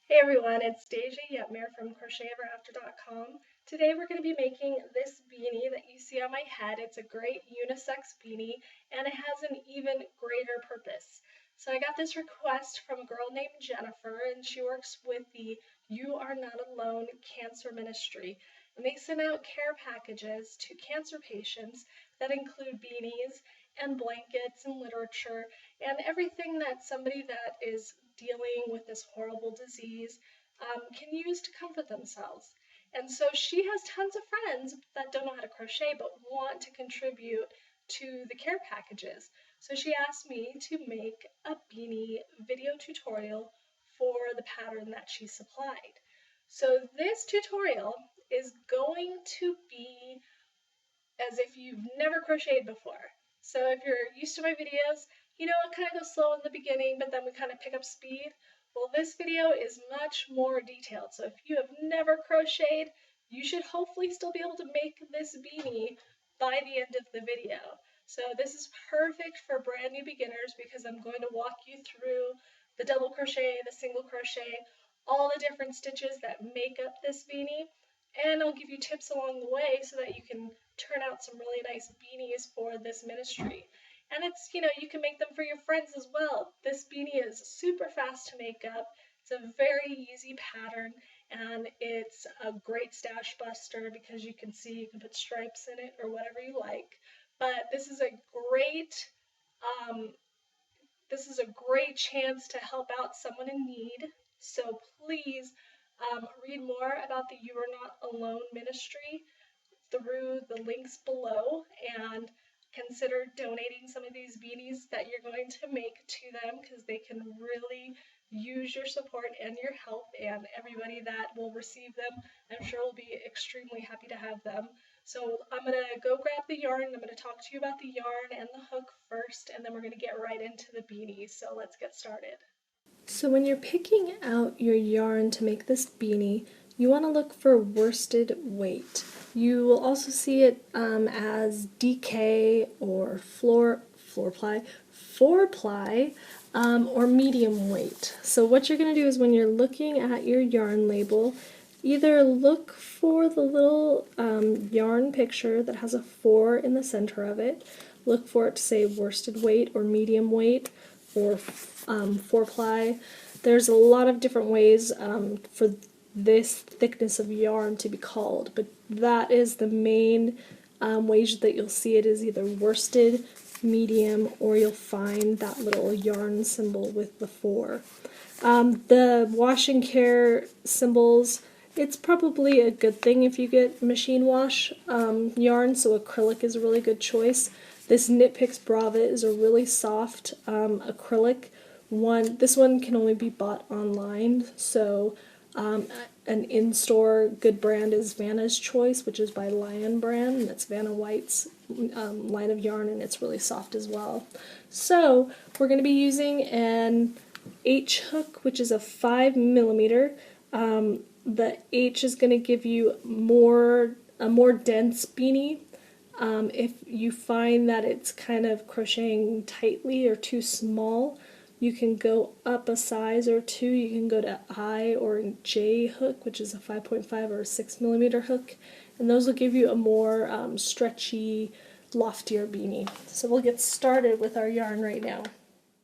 Hey everyone, it's Deja Yetmir from CrochetEverAfter.com. Today we're going to be making this beanie that you see on my head. It's a great unisex beanie and it has an even greater purpose. So I got this request from a girl named Jennifer and she works with the You Are Not Alone Cancer Ministry. And they send out care packages to cancer patients that include beanies and blankets and literature and everything that somebody that is dealing with this horrible disease can use to comfort themselves. And so she has tons of friends that don't know how to crochet but want to contribute to the care packages. So she asked me to make a beanie video tutorial for the pattern that she supplied. So this tutorial is going to be as if you've never crocheted before. So if you're used to my videos, you know I kind of go slow in the beginning, but then we kind of pick up speed. Well, this video is much more detailed. So if you have never crocheted, you should hopefully still be able to make this beanie by the end of the video. So this is perfect for brand new beginners because I'm going to walk you through the double crochet, the single crochet, all the different stitches that make up this beanie, and I'll give you tips along the way so that you can turn out some really nice beanies for this ministry. And it's, you can make them for your friends as well. This beanie is super fast to make up. It's a very easy pattern and it's a great stash buster because you can see you can put stripes in it or whatever you like. But um, this is a great chance to help out someone in need. So please read more about the You Are Not Alone ministry through the links below and consider donating some of these beanies that you're going to make to them because they can really use your support and your help, and everybody that will receive them I'm sure will be extremely happy to have them. So I'm going to go grab the yarn. I'm going to talk to you about the yarn and the hook first, and then we're going to get right into the beanies. So let's get started. So when you're picking out your yarn to make this beanie, you want to look for worsted weight. You will also see it as DK or floor ply, 4-ply, or medium weight. So what you're going to do is when you're looking at your yarn label, either look for the little yarn picture that has a 4 in the center of it, look for it to say worsted weight or medium weight, or 4-ply. There's a lot of different ways for this thickness of yarn to be called, but that is the main ways that you'll see it is either worsted, medium, or you'll find that little yarn symbol with the 4. The wash and care symbols, it's probably a good thing if you get machine wash yarn, so acrylic is a really good choice. This Knit Picks Brava is a really soft acrylic one. This one can only be bought online, so an in-store good brand is Vanna's Choice, which is by Lion brand, and it's Vanna White's line of yarn, and it's really soft as well. So we're going to be using an H hook, which is a 5mm. The H is going to give you a more dense beanie. If you find that it's kind of crocheting tightly or too small, you can go up a size or two. You can go to I or J hook, which is a 5.5 or a 6mm hook, and those will give you a more stretchy, loftier beanie. So we'll get started with our yarn right now.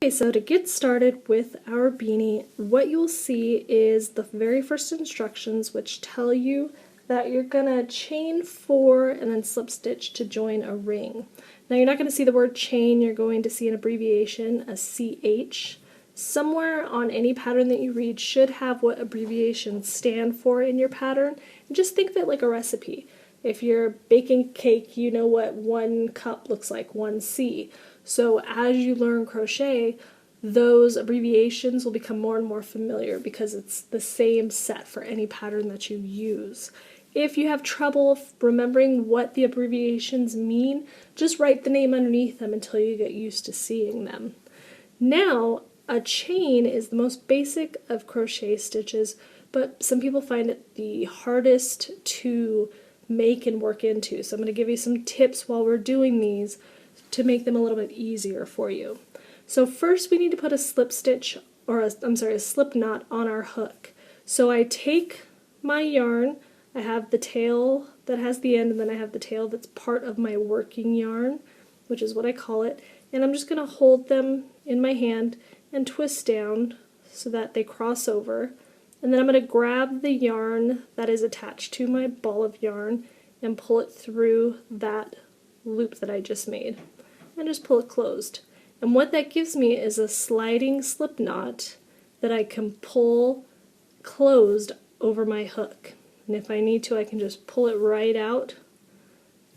Okay, so to get started with our beanie, what you'll see is the very first instructions, which tell you that you're gonna chain 4 and then slip stitch to join a ring. Now you're not going to see the word chain, you're going to see an abbreviation, a CH. Somewhere on any pattern that you read should have what abbreviations stand for in your pattern. And just think of it like a recipe. If you're baking cake, you know what 1 cup looks like, 1C. So as you learn crochet, those abbreviations will become more and more familiar because it's the same set for any pattern that you use. If you have trouble remembering what the abbreviations mean, just write the name underneath them until you get used to seeing them. Now, a chain is the most basic of crochet stitches, but some people find it the hardest to make and work into. So I'm going to give you some tips while we're doing these to make them a little bit easier for you. So first we need to put a slip stitch, or a slip knot on our hook. So I take my yarn, I have the tail that has the end, and then I have the tail that's part of my working yarn, which is what I call it, and I'm just going to hold them in my hand and twist down so that they cross over, and then I'm going to grab the yarn that is attached to my ball of yarn and pull it through that loop that I just made, and just pull it closed. And what that gives me is a sliding slip knot that I can pull closed over my hook. And if I need to, I can just pull it right out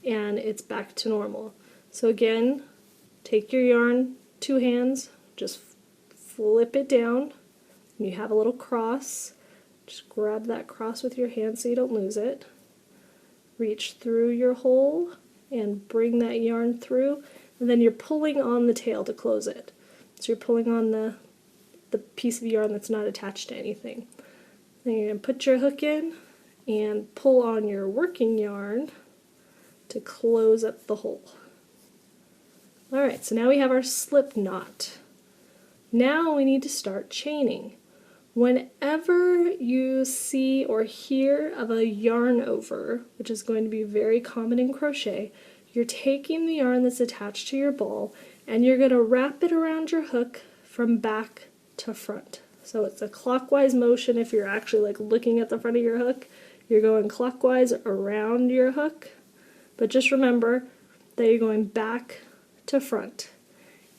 and it's back to normal. So again, take your yarn, 2 hands, just flip it down, and you have a little cross. Just grab that cross with your hand so you don't lose it. Reach through your hole and bring that yarn through, and then you're pulling on the tail to close it. So you're pulling on the piece of yarn that's not attached to anything. Then you're going to put your hook in and pull on your working yarn to close up the hole. Alright, so now we have our slip knot. Now we need to start chaining. Whenever you see or hear of a yarn over, which is going to be very common in crochet, you're taking the yarn that's attached to your ball and you're going to wrap it around your hook from back to front. So it's a clockwise motion. If you're actually like looking at the front of your hook, you're going clockwise around your hook, but just remember that you're going back to front.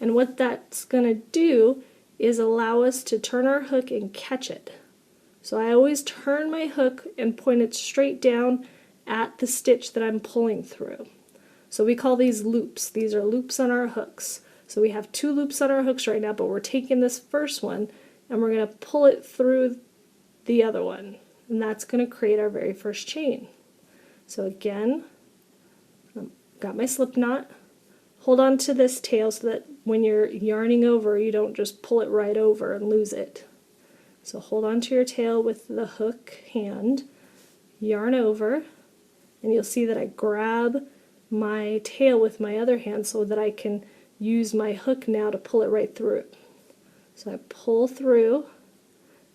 And what that's going to do is allow us to turn our hook and catch it. So I always turn my hook and point it straight down at the stitch that I'm pulling through. So we call these loops. These are loops on our hooks. So we have 2 loops on our hooks right now, but we're taking this first one and we're going to pull it through the other one. And that's going to create our very first chain. So again, I've got my slip knot. Hold on to this tail so that when you're yarning over, you don't just pull it right over and lose it. So hold on to your tail with the hook hand, yarn over, and you'll see that I grab my tail with my other hand so that I can use my hook now to pull it right through. So I pull through,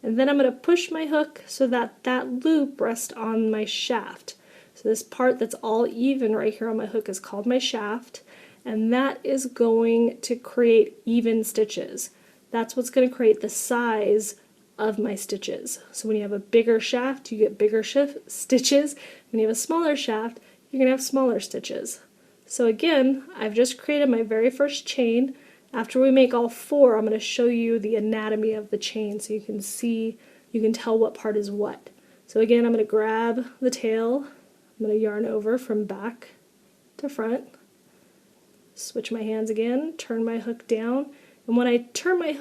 and then I'm going to push my hook so that that loop rests on my shaft. So this part that's all even right here on my hook is called my shaft, and that is going to create even stitches. That's what's going to create the size of my stitches. So when you have a bigger shaft, you get bigger stitches. When you have a smaller shaft, you're going to have smaller stitches. So again, I've just created my very first chain. After we make all 4, I'm going to show you the anatomy of the chain so you can see, you can tell what part is what. So again, I'm going to grab the tail, I'm going to yarn over from back to front, switch my hands again, turn my hook down, and when I turn my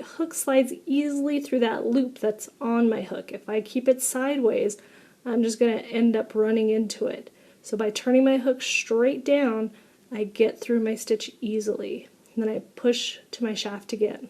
hook slides easily through that loop that's on my hook. If I keep it sideways, I'm just going to end up running into it. So by turning my hook straight down, I get through my stitch easily. And then I push to my shaft again.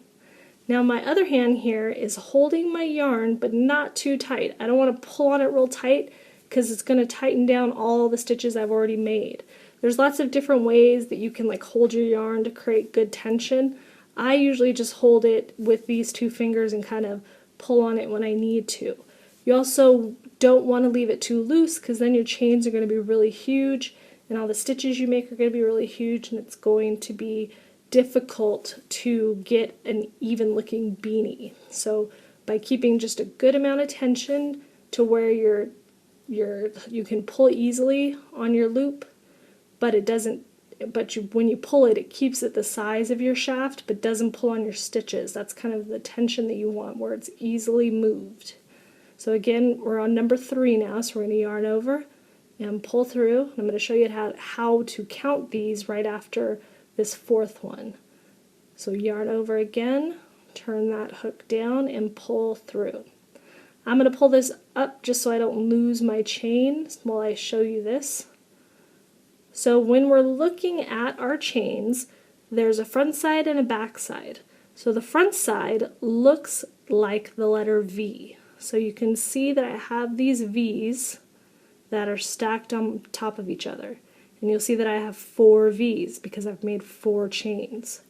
Now my other hand here is holding my yarn, but not too tight. I don't want to pull on it real tight because it's going to tighten down all the stitches I've already made. There's lots of different ways that you can like hold your yarn to create good tension. I usually just hold it with these 2 fingers and kind of pull on it when I need to. You also don't want to leave it too loose because then your chains are going to be really huge and all the stitches you make are going to be really huge, and it's going to be difficult to get an even looking beanie. So by keeping just a good amount of tension to where you can pull easily on your loop, but it doesn't, when you pull it, it keeps it the size of your shaft but doesn't pull on your stitches. That's kind of the tension that you want, where it's easily moved. So again, we're on number 3 now, so we're going to yarn over and pull through. I'm going to show you how to count these right after this 4th one. So yarn over again, turn that hook down and pull through. I'm going to pull this up just so I don't lose my chain while I show you this. So when we're looking at our chains, there's a front side and a back side. So the front side looks like the letter V. So you can see that I have these V's that are stacked on top of each other. And you'll see that I have 4 V's because I've made 4 chains.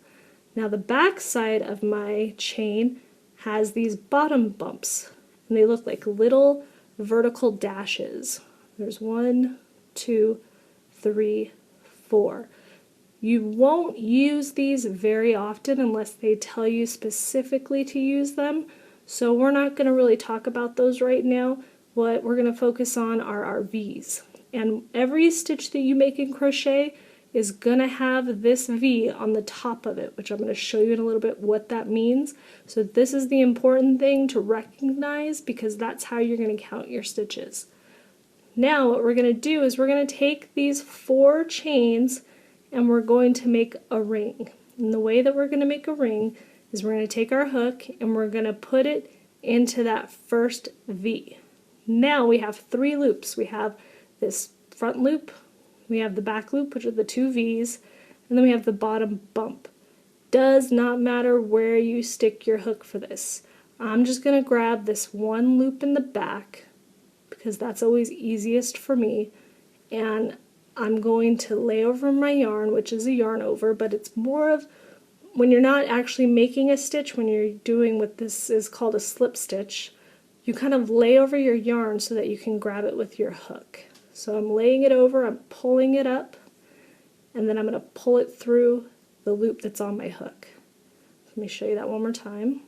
Now the back side of my chain has these bottom bumps. and they look like little vertical dashes. There's 1, 2, 3, 4. You won't use these very often unless they tell you specifically to use them, so we're not going to really talk about those right now. What we're going to focus on are our V's. And every stitch that you make in crochet is going to have this V on the top of it, which I'm going to show you in a little bit what that means. So this is the important thing to recognize because that's how you're going to count your stitches. Now what we're going to do is we're going to take these 4 chains and we're going to make a ring. And the way that we're going to make a ring is we're going to take our hook and we're going to put it into that first V. Now we have 3 loops. We have this front loop, we have the back loop, which are the 2 V's, and then we have the bottom bump. Does not matter where you stick your hook for this. I'm just going to grab this 1 loop in the back because that's always easiest for me, and I'm going to lay over my yarn, which is a yarn over, but it's more of when you're not actually making a stitch, when you're doing what this is called a slip stitch, you kind of lay over your yarn so that you can grab it with your hook. So I'm laying it over, I'm pulling it up, and then I'm going to pull it through the loop that's on my hook. Let me show you that one more time.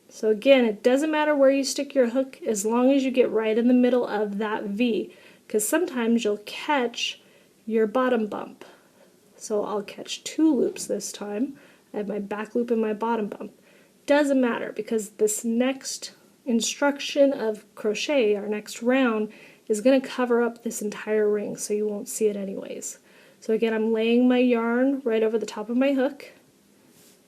So again, it doesn't matter where you stick your hook as long as you get right in the middle of that V, because sometimes you'll catch your bottom bump. So I'll catch 2 loops this time. I have my back loop and my bottom bump. Doesn't matter because this next instruction of crochet, our next round, is going to cover up this entire ring so you won't see it anyways. So again, I'm laying my yarn right over the top of my hook,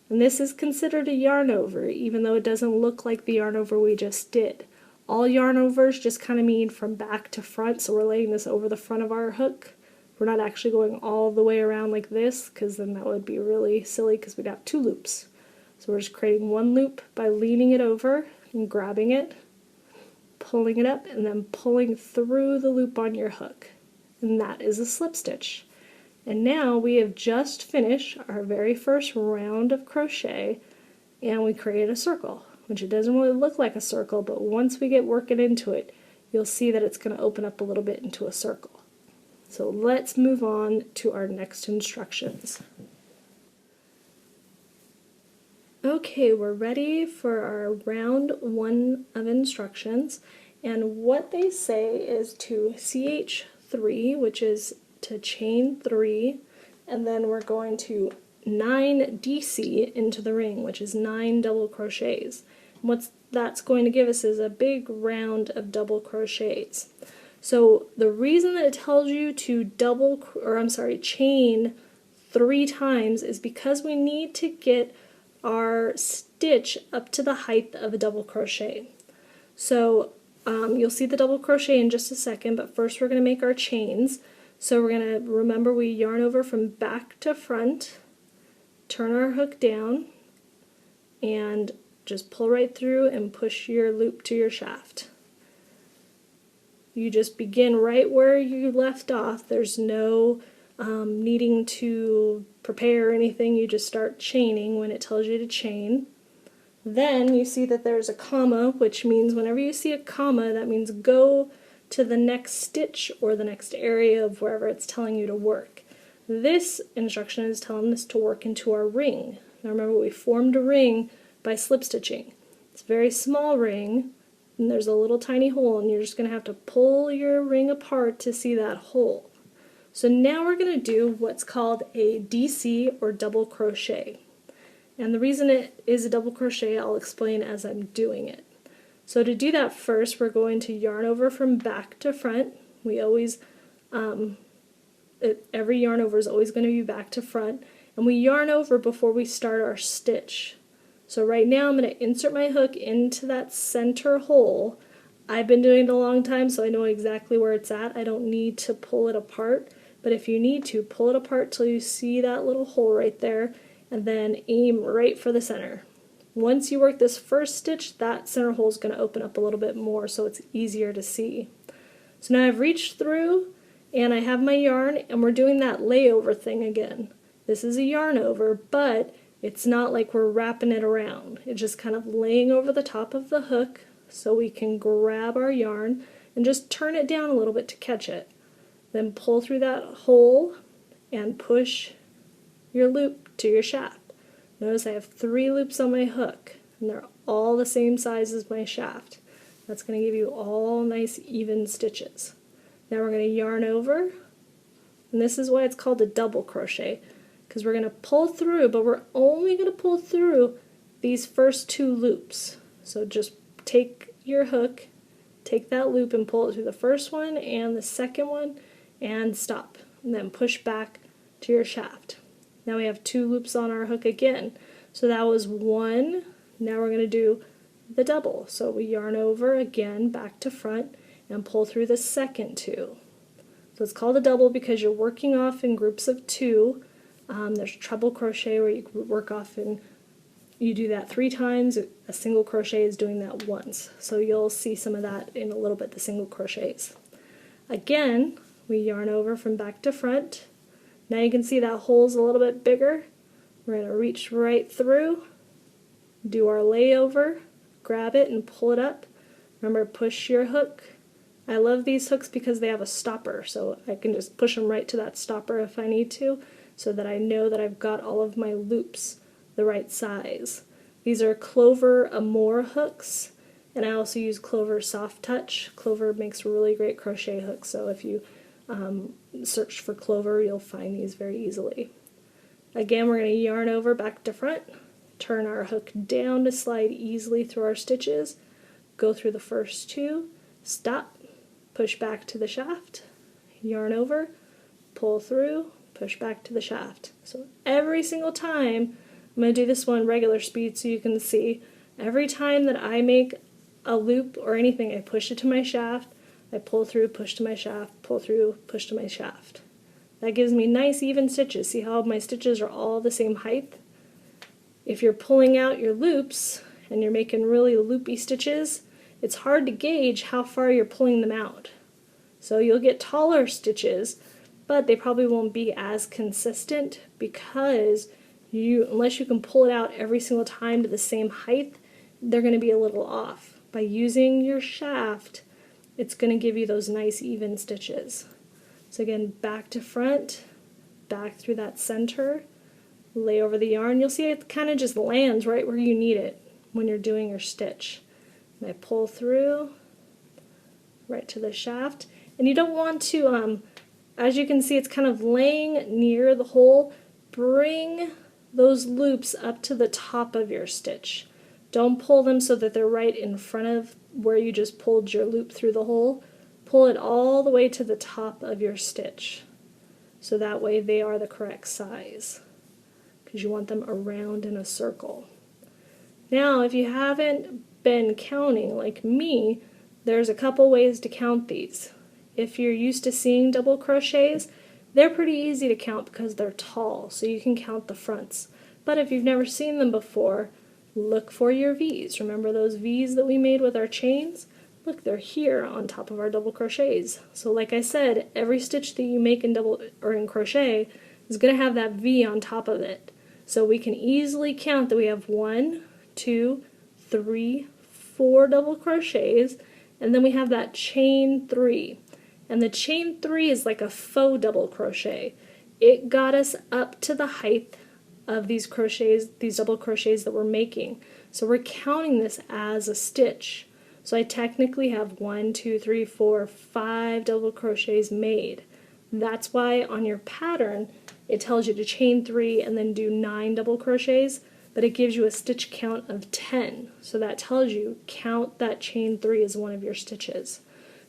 and this is considered a yarn over even though it doesn't look like the yarn over we just did. All yarn overs just kind of mean from back to front, so we're laying this over the front of our hook. We're not actually going all the way around like this because then that would be really silly because we'd have 2 loops. So we're just creating 1 loop by leaning it over and grabbing it, pulling it up, and then pulling through the loop on your hook. And that is a slip stitch. And now we have just finished our very first round of crochet and we created a circle, which it doesn't really look like a circle, but once we get working into it, you'll see that it's going to open up a little bit into a circle. So let's move on to our next instructions. Okay, we're ready for our round 1 of instructions, and what they say is to CH3, which is to chain 3, and then we're going to 9 DC into the ring, which is 9 double crochets. And what that's going to give us is a big round of double crochets. So the reason that it tells you to chain 3 times is because we need to get our stitch up to the height of a double crochet. So you'll see the double crochet in just a second, but first we're going to make our chains. So we're going to remember we yarn over from back to front, turn our hook down, and just pull right through and push your loop to your shaft. You just begin right where you left off. There's no needing to prepare anything. You just start chaining when it tells you to chain. Then you see that there's a comma, which means whenever you see a comma, that means go to the next stitch or the next area of wherever it's telling you to work. This instruction is telling us to work into our ring. Now remember, we formed a ring by slip stitching. It's a very small ring, and there's a little tiny hole, and you're just going to have to pull your ring apart to see that hole. So now we're going to do what's called a DC or double crochet. And the reason it is a double crochet I'll explain as I'm doing it. So to do that first, we're going to yarn over from back to front. We always, every yarn over is always going to be back to front, and we yarn over before we start our stitch. So right now I'm going to insert my hook into that center hole. I've been doing it a long time, so I know exactly where it's at. I don't need to pull it apart, but if you need to, pull it apart till you see that little hole right there, and then aim right for the center. Once you work this first stitch, that center hole is going to open up a little bit more so it's easier to see. So now I've reached through and I have my yarn, and we're doing that layover thing again. This is a yarn over, but It's not like we're wrapping it around. It's just kind of laying over the top of the hook so we can grab our yarn and just turn it down a little bit to catch it. Then pull through that hole and push your loop to your shaft. Notice I have 3 loops on my hook and they're all the same size as my shaft. That's going to give you all nice even stitches. Now we're going to yarn over, and this is why it's called a double crochet, because we're going to pull through, but we're only going to pull through these first 2 loops. So just take your hook, take that loop and pull it through the first one and the second one and stop, and then push back to your shaft. Now we have 2 loops on our hook again. So that was 1. Now we're going to do the double. So we yarn over again back to front and pull through the second 2. So it's called a double because you're working off in groups of 2. There's treble crochet where you work off and you do that 3 times. A single crochet is doing that once. So you'll see some of that in a little bit, the single crochets. Again, we yarn over from back to front. Now you can see that hole's a little bit bigger. We're going to reach right through, do our layover, grab it and pull it up. Remember, push your hook. I love these hooks because they have a stopper, so I can just push them right to that stopper if I need to, so that I know that I've got all of my loops the right size. These are Clover Amore hooks, and I also use Clover Soft Touch. Clover makes really great crochet hooks, so if you search for Clover, you'll find these very easily. Again, we're going to yarn over back to front, turn our hook down to slide easily through our stitches, go through the first 2, stop, push back to the shaft, yarn over, pull through, push back to the shaft. So every single time, I'm going to do this one regular speed so you can see, every time that I make a loop or anything, I push it to my shaft, I pull through, push to my shaft, pull through, push to my shaft. That gives me nice even stitches. See how my stitches are all the same height? If you're pulling out your loops and you're making really loopy stitches, it's hard to gauge how far you're pulling them out. So you'll get taller stitches, but they probably won't be as consistent because unless you can pull it out every single time to the same height, they're going to be a little off. By using your shaft, it's going to give you those nice even stitches. So again, back to front, back through that center, lay over the yarn. You'll see it kind of just lands right where you need it when you're doing your stitch. And I pull through right to the shaft. And you don't want to, as you can see, it's kind of laying near the hole. Bring those loops up to the top of your stitch. Don't pull them so that they're right in front of where you just pulled your loop through the hole. Pull it all the way to the top of your stitch, so that way they are the correct size, because you want them around in a circle. Now, if you haven't been counting like me, there's a couple ways to count these. If you're used to seeing double crochets, they're pretty easy to count because they're tall, so you can count the fronts. But if you've never seen them before, look for your V's. Remember those V's that we made with our chains? Look, they're here on top of our double crochets. So like I said, every stitch that you make in crochet is going to have that V on top of it. So we can easily count that we have 1, 2, 3, 4 double crochets, and then we have that chain 3. And the chain 3 is like a faux double crochet. It got us up to the height of these crochets, these double crochets that we're making. So we're counting this as a stitch. So I technically have 1, 2, 3, 4, 5 double crochets made. That's why on your pattern it tells you to chain 3 and then do 9 double crochets, but it gives you a stitch count of 10. So that tells you count that chain 3 as one of your stitches.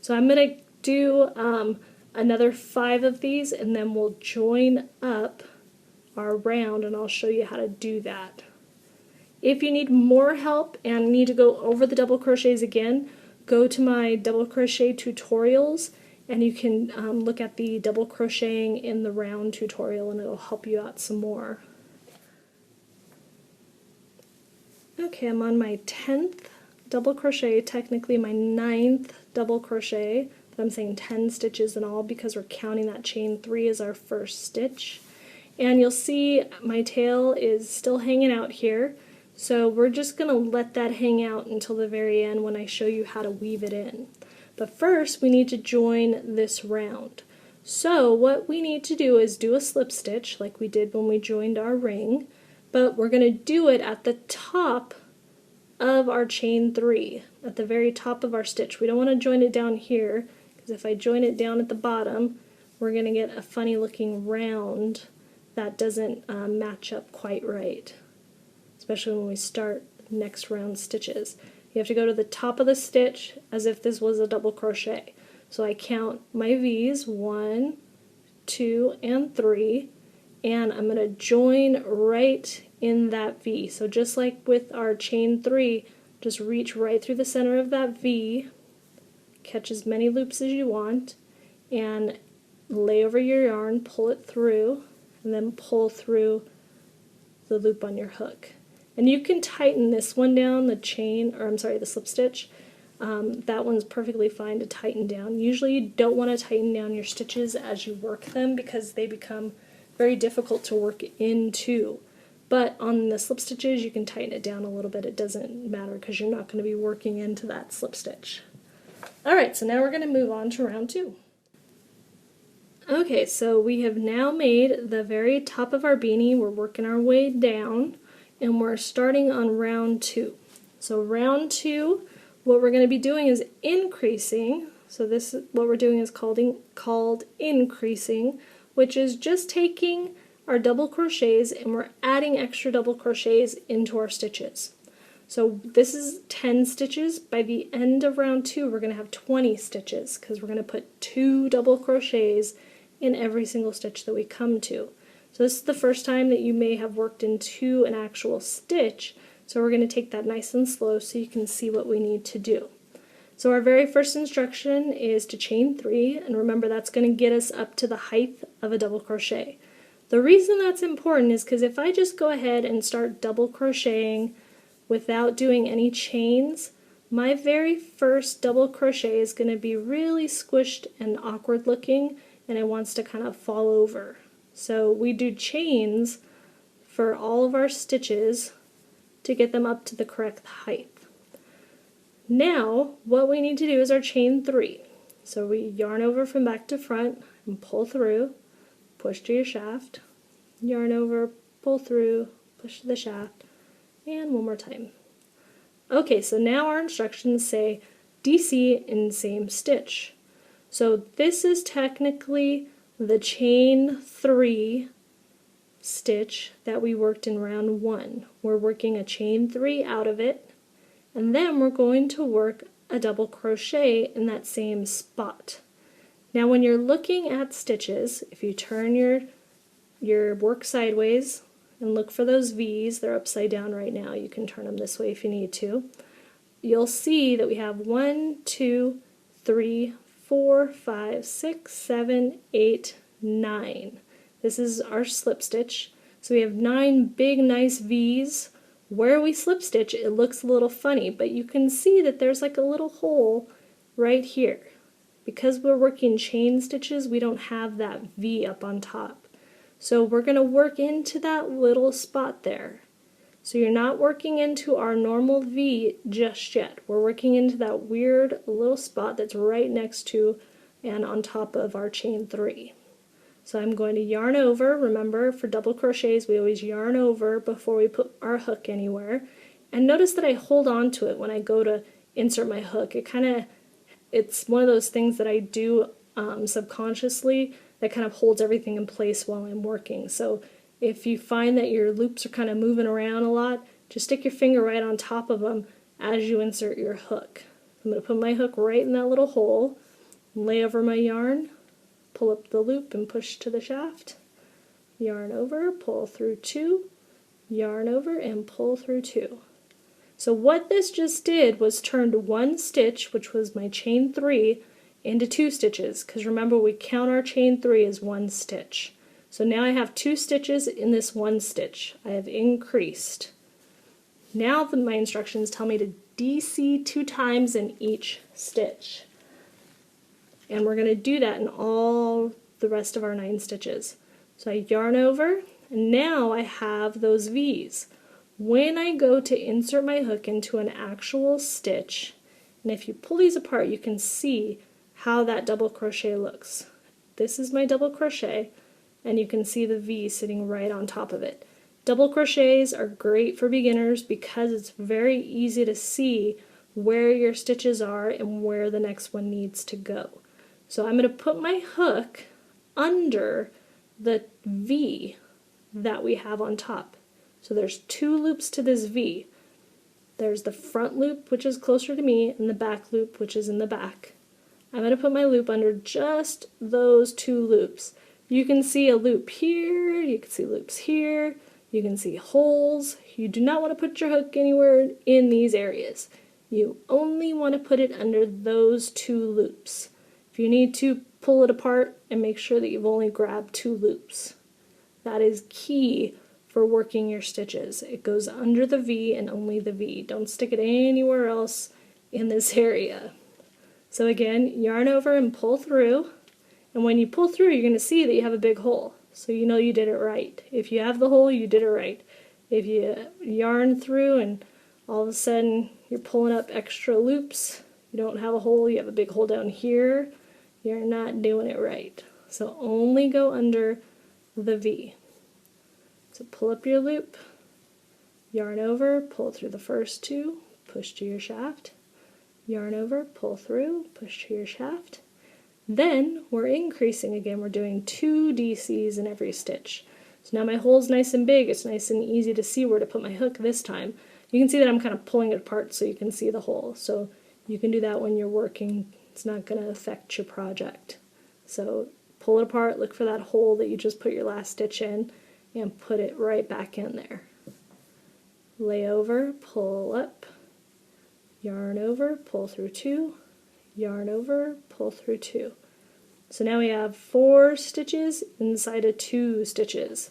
So I'm going to do another 5 of these, and then we'll join up our round and I'll show you how to do that. If you need more help and need to go over the double crochets again, go to my double crochet tutorials and you can look at the double crocheting in the round tutorial and it'll help you out some more. Okay, I'm on my 10th double crochet, technically my 9th double crochet, but I'm saying 10 stitches in all because we're counting that chain 3 as our first stitch. And you'll see my tail is still hanging out here. So we're just going to let that hang out until the very end when I show you how to weave it in. But first we need to join this round. So what we need to do is do a slip stitch like we did when we joined our ring, but we're going to do it at the top of our chain 3, at the very top of our stitch. We don't want to join it down here, because if I join it down at the bottom, we're going to get a funny looking round that doesn't match up quite right, especially when we start next round stitches. You have to go to the top of the stitch as if this was a double crochet. So I count my V's, 1, 2, and 3, and I'm going to join right in that V. So just like with our chain 3, just reach right through the center of that V, catch as many loops as you want, and lay over your yarn, pull it through, and then pull through the loop on your hook. And you can tighten this one down, the slip stitch. That one's perfectly fine to tighten down. Usually you don't want to tighten down your stitches as you work them because they become very difficult to work into. But on the slip stitches you can tighten it down a little bit. It doesn't matter because you're not going to be working into that slip stitch. Alright, so now we're going to move on to round 2. Okay, so we have now made the very top of our beanie. We're working our way down, and we're starting on round 2. So round 2, what we're going to be doing is increasing. So this is what we're doing is called increasing, which is just taking our double crochets and we're adding extra double crochets into our stitches. So this is 10 stitches. By the end of round 2, we're going to have 20 stitches because we're going to put 2 double crochets in every single stitch that we come to. So this is the first time that you may have worked into an actual stitch, so we're going to take that nice and slow so you can see what we need to do. So our very first instruction is to chain 3, and remember that's going to get us up to the height of a double crochet. The reason that's important is because if I just go ahead and start double crocheting without doing any chains, my very first double crochet is going to be really squished and awkward looking, and it wants to kind of fall over. So we do chains for all of our stitches to get them up to the correct height. Now what we need to do is our chain 3. So we yarn over from back to front and pull through, push to your shaft, yarn over, pull through, push to the shaft, and one more time. Okay, so now our instructions say DC in same stitch. So this is technically the chain 3 stitch that we worked in round 1. We're working a chain 3 out of it, and then we're going to work a double crochet in that same spot. Now when you're looking at stitches, if you turn your work sideways and look for those V's, they're upside down right now, you can turn them this way if you need to, you'll see that we have 1, 2, 3, 4, 5, 6, 7, 8, 9. This is our slip stitch. So we have 9 big nice V's. Where we slip stitch, it looks a little funny, but you can see that there's like a little hole right here. Because we're working chain stitches, we don't have that V up on top. So we're going to work into that little spot there. So you're not working into our normal V just yet. We're working into that weird little spot that's right next to and on top of our chain 3. So I'm going to yarn over. Remember, for double crochets we always yarn over before we put our hook anywhere. And notice that I hold on to it when I go to insert my hook. It's one of those things that I do subconsciously that kind of holds everything in place while I'm working. So if you find that your loops are kind of moving around a lot, just stick your finger right on top of them as you insert your hook. I'm going to put my hook right in that little hole, lay over my yarn, pull up the loop and push to the shaft, yarn over, pull through 2, yarn over and pull through 2. So what this just did was turned 1 stitch, which was my chain 3, into 2 stitches, because remember we count our chain 3 as 1 stitch. So now I have 2 stitches in this 1 stitch. I have increased. Now my instructions tell me to DC 2 times in each stitch. And we're going to do that in all the rest of our 9 stitches. So I yarn over, and now I have those V's. When I go to insert my hook into an actual stitch, and if you pull these apart, you can see how that double crochet looks. This is my double crochet, and you can see the V sitting right on top of it. Double crochets are great for beginners because it's very easy to see where your stitches are and where the next one needs to go. So I'm going to put my hook under the V that we have on top. So there's 2 loops to this V. There's the front loop, which is closer to me, and the back loop, which is in the back. I'm going to put my loop under just those 2 loops. You can see a loop here, you can see loops here, you can see holes. You do not want to put your hook anywhere in these areas. You only want to put it under those 2 loops. If you need to, pull it apart and make sure that you've only grabbed 2 loops. That is key for working your stitches. It goes under the V and only the V. Don't stick it anywhere else in this area. So again, yarn over and pull through. And when you pull through, you're going to see that you have a big hole. So you know you did it right. If you have the hole, you did it right. If you yarn through and all of a sudden you're pulling up extra loops, you don't have a hole, you have a big hole down here, you're not doing it right. So only go under the V. So pull up your loop, yarn over, pull through the first 2, push to your shaft, yarn over, pull through, push to your shaft. Then we're increasing again, we're doing 2 DCs in every stitch. So now my hole's nice and big, it's nice and easy to see where to put my hook this time. You can see that I'm kind of pulling it apart so you can see the hole. So you can do that when you're working, it's not going to affect your project. So pull it apart, look for that hole that you just put your last stitch in, and put it right back in there. Lay over, pull up, yarn over, pull through 2, yarn over, pull through 2. So now we have 4 stitches inside of 2 stitches.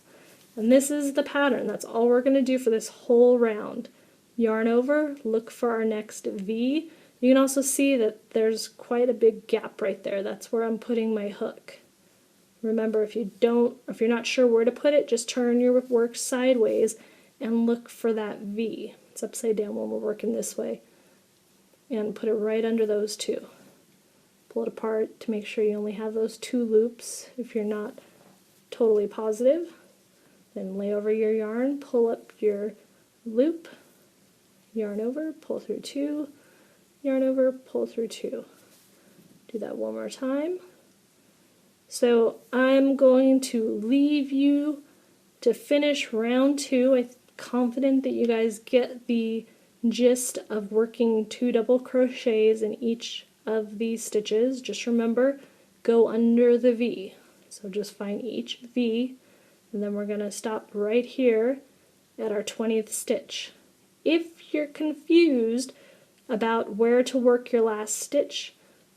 And this is the pattern. That's all we're going to do for this whole round. Yarn over, look for our next V. You can also see that there's quite a big gap right there. That's where I'm putting my hook. Remember, if you're not sure where to put it, just turn your work sideways and look for that V. It's upside down when we're working this way. And put it right under those 2. Pull it apart to make sure you only have those 2 loops if you're not totally positive. Then lay over your yarn, pull up your loop, yarn over, pull through 2, yarn over, pull through 2. Do that one more time. So I'm going to leave you to finish round 2. I'm confident that you guys get the gist of working 2 double crochets in each of these stitches. Just remember, go under the V. So just find each V, and then we're going to stop right here at our 20th stitch. If you're confused about where to work your last stitch,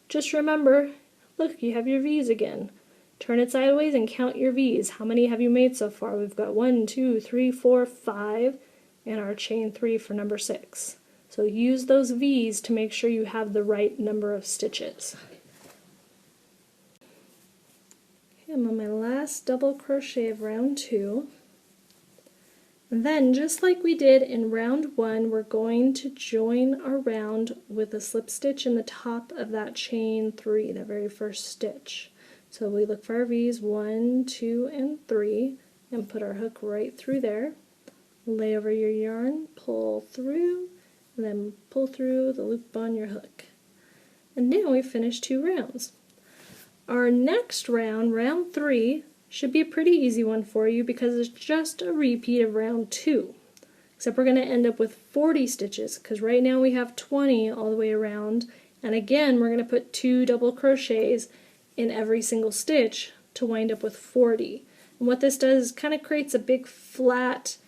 just remember, look, you have your V's again. Turn it sideways and count your V's. How many have you made so far? We've got 1, 2, 3, 4, 5, and our chain 3 for number 6. So use those V's to make sure you have the right number of stitches. Okay, I'm on my last double crochet of round 2. And then, just like we did in round 1, we're going to join our round with a slip stitch in the top of that chain 3, the very first stitch. So we look for our V's 1, 2, and 3, and put our hook right through there. Lay over your yarn, pull through, and then pull through the loop on your hook. And now we've finished 2 rounds. Our next round, round 3, should be a pretty easy one for you because it's just a repeat of round 2. Except we're going to end up with 40 stitches because right now we have 20 all the way around. And again, we're going to put 2 double crochets in every single stitch to wind up with 40. And what this does is kind of creates a big flat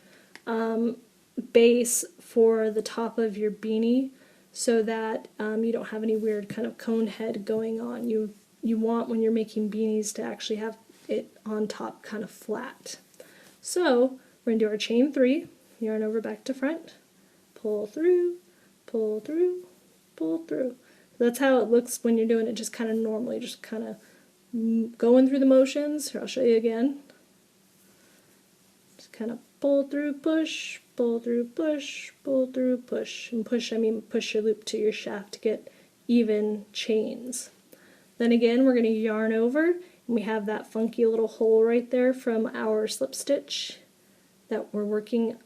base for the top of your beanie so that you don't have any weird kind of cone head going on. You want, when you're making beanies, to actually have it on top kind of flat. So we're going to do our chain 3, yarn over back to front, pull through, pull through, pull through. That's how it looks when you're doing it just kind of normally, just kind of going through the motions. Here, I'll show you again. kind of pull through, push, pull through, push, pull through, push. And push, I mean push your loop to your shaft to get even chains. Then again, we're going to yarn over, and we have that funky little hole right there from our slip stitch that we're working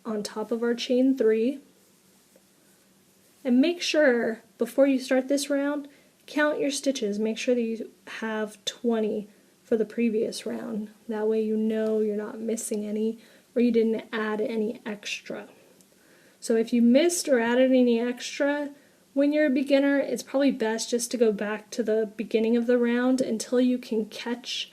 on top of our chain 3. And make sure, before you start this round, count your stitches. Make sure that you have 20 for the previous round. That way you know you're not missing any, or you didn't add any extra. So if you missed or added any extra, when you're a beginner, it's probably best just to go back to the beginning of the round until you can catch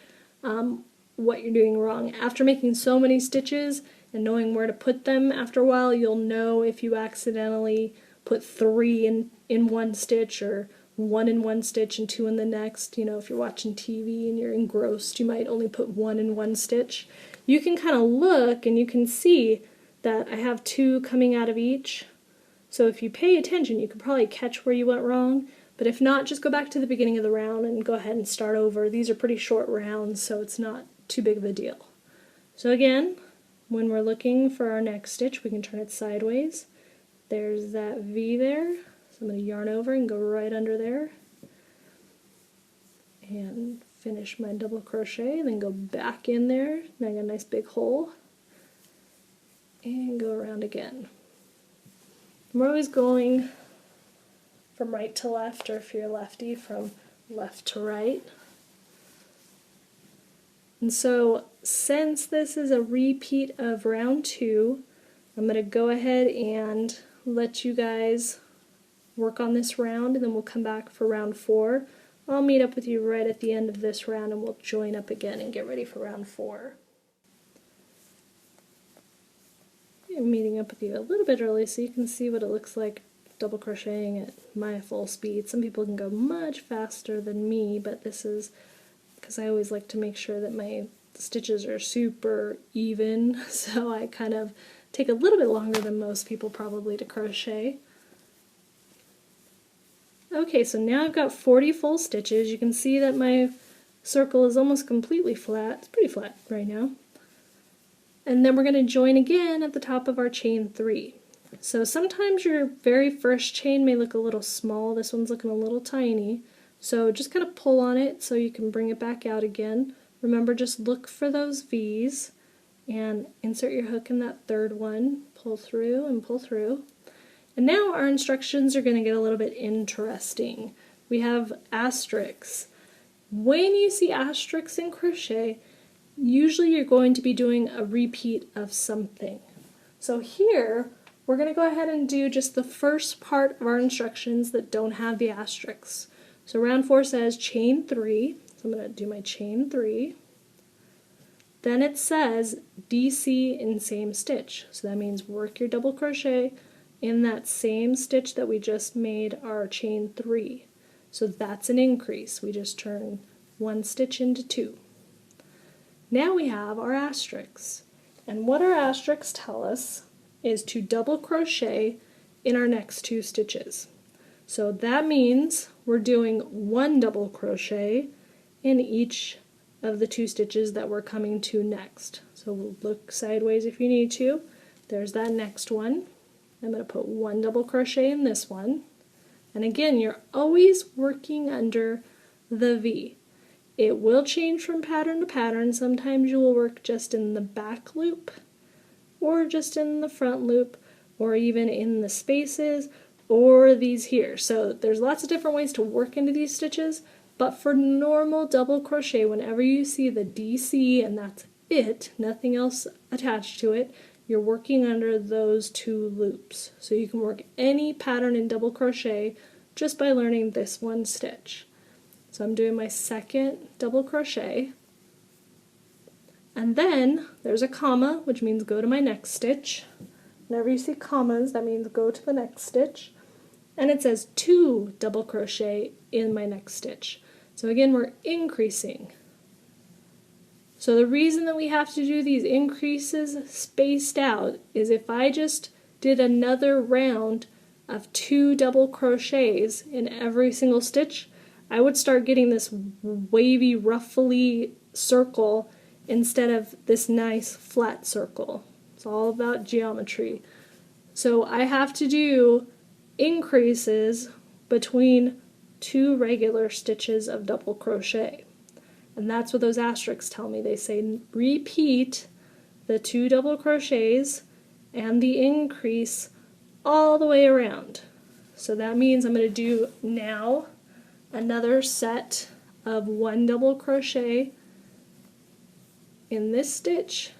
what you're doing wrong. After making so many stitches and knowing where to put them, after a while you'll know if you accidentally put 3 in one stitch, or 1 in one stitch and 2 in the next. You know, if you're watching TV and you're engrossed, you might only put 1 in one stitch. You can kind of look and you can see that I have 2 coming out of each. So if you pay attention, you can probably catch where you went wrong. But if not, just go back to the beginning of the round and go ahead and start over. These are pretty short rounds, so it's not too big of a deal. So again, when we're looking for our next stitch, we can turn it sideways. There's that V there. So I'm going to yarn over and go right under there. And finish my double crochet, then go back in there. Now I got a nice big hole. And go around again. We're always going from right to left, or if you're lefty, from left to right. And so, since this is a repeat of round 2, I'm going to go ahead and let you guys work on this round, and then we'll come back for round 4. I'll meet up with you right at the end of this round, and we'll join up again and get ready for round 4. I'm meeting up with you a little bit early so you can see what it looks like double crocheting at my full speed. Some people can go much faster than me, but this is because I always like to make sure that my stitches are super even, so I kind of take a little bit longer than most people probably to crochet. Okay, so now I've got 40 full stitches. You can see that my circle is almost completely flat. It's pretty flat right now. And then we're going to join again at the top of our chain 3. So sometimes your very first chain may look a little small. This one's looking a little tiny. So just kind of pull on it so you can bring it back out again. Remember, just look for those V's and insert your hook in that third one. Pull through and pull through. And now our instructions are going to get a little bit interesting. We have asterisks. When you see asterisks in crochet, usually you're going to be doing a repeat of something. So here, we're going to go ahead and do just the first part of our instructions that don't have the asterisks. So round 4 says chain 3, so I'm going to do my chain 3. Then it says DC in same stitch, so that means work your double crochet in that same stitch that we just made our chain 3. So that's an increase. We just turn 1 stitch into 2. Now we have our asterisks, and what our asterisks tell us is to double crochet in our next 2 stitches. So that means we're doing 1 double crochet in each of the 2 stitches that we're coming to next. So we'll look sideways if you need to. There's that next one. I'm going to put 1 double crochet in this one. And again, you're always working under the V. It will change from pattern to pattern. Sometimes you will work just in the back loop, or just in the front loop, or even in the spaces, or these here. So there's lots of different ways to work into these stitches, but for normal double crochet, whenever you see the DC and that's it, nothing else attached to it, you're working under those 2 loops. So you can work any pattern in double crochet just by learning this one stitch. So I'm doing my second double crochet, and then there's a comma, which means go to my next stitch. Whenever you see commas, that means go to the next stitch. And it says 2 double crochet in my next stitch. So again, we're increasing. So the reason that we have to do these increases spaced out is if I just did another round of 2 double crochets in every single stitch, I would start getting this wavy, ruffly circle instead of this nice flat circle. It's all about geometry. So I have to do increases between 2 regular stitches of double crochet. And that's what those asterisks tell me. They say repeat the 2 double crochets and the increase all the way around. So that means I'm going to do now another set of 1 double crochet in this stitch,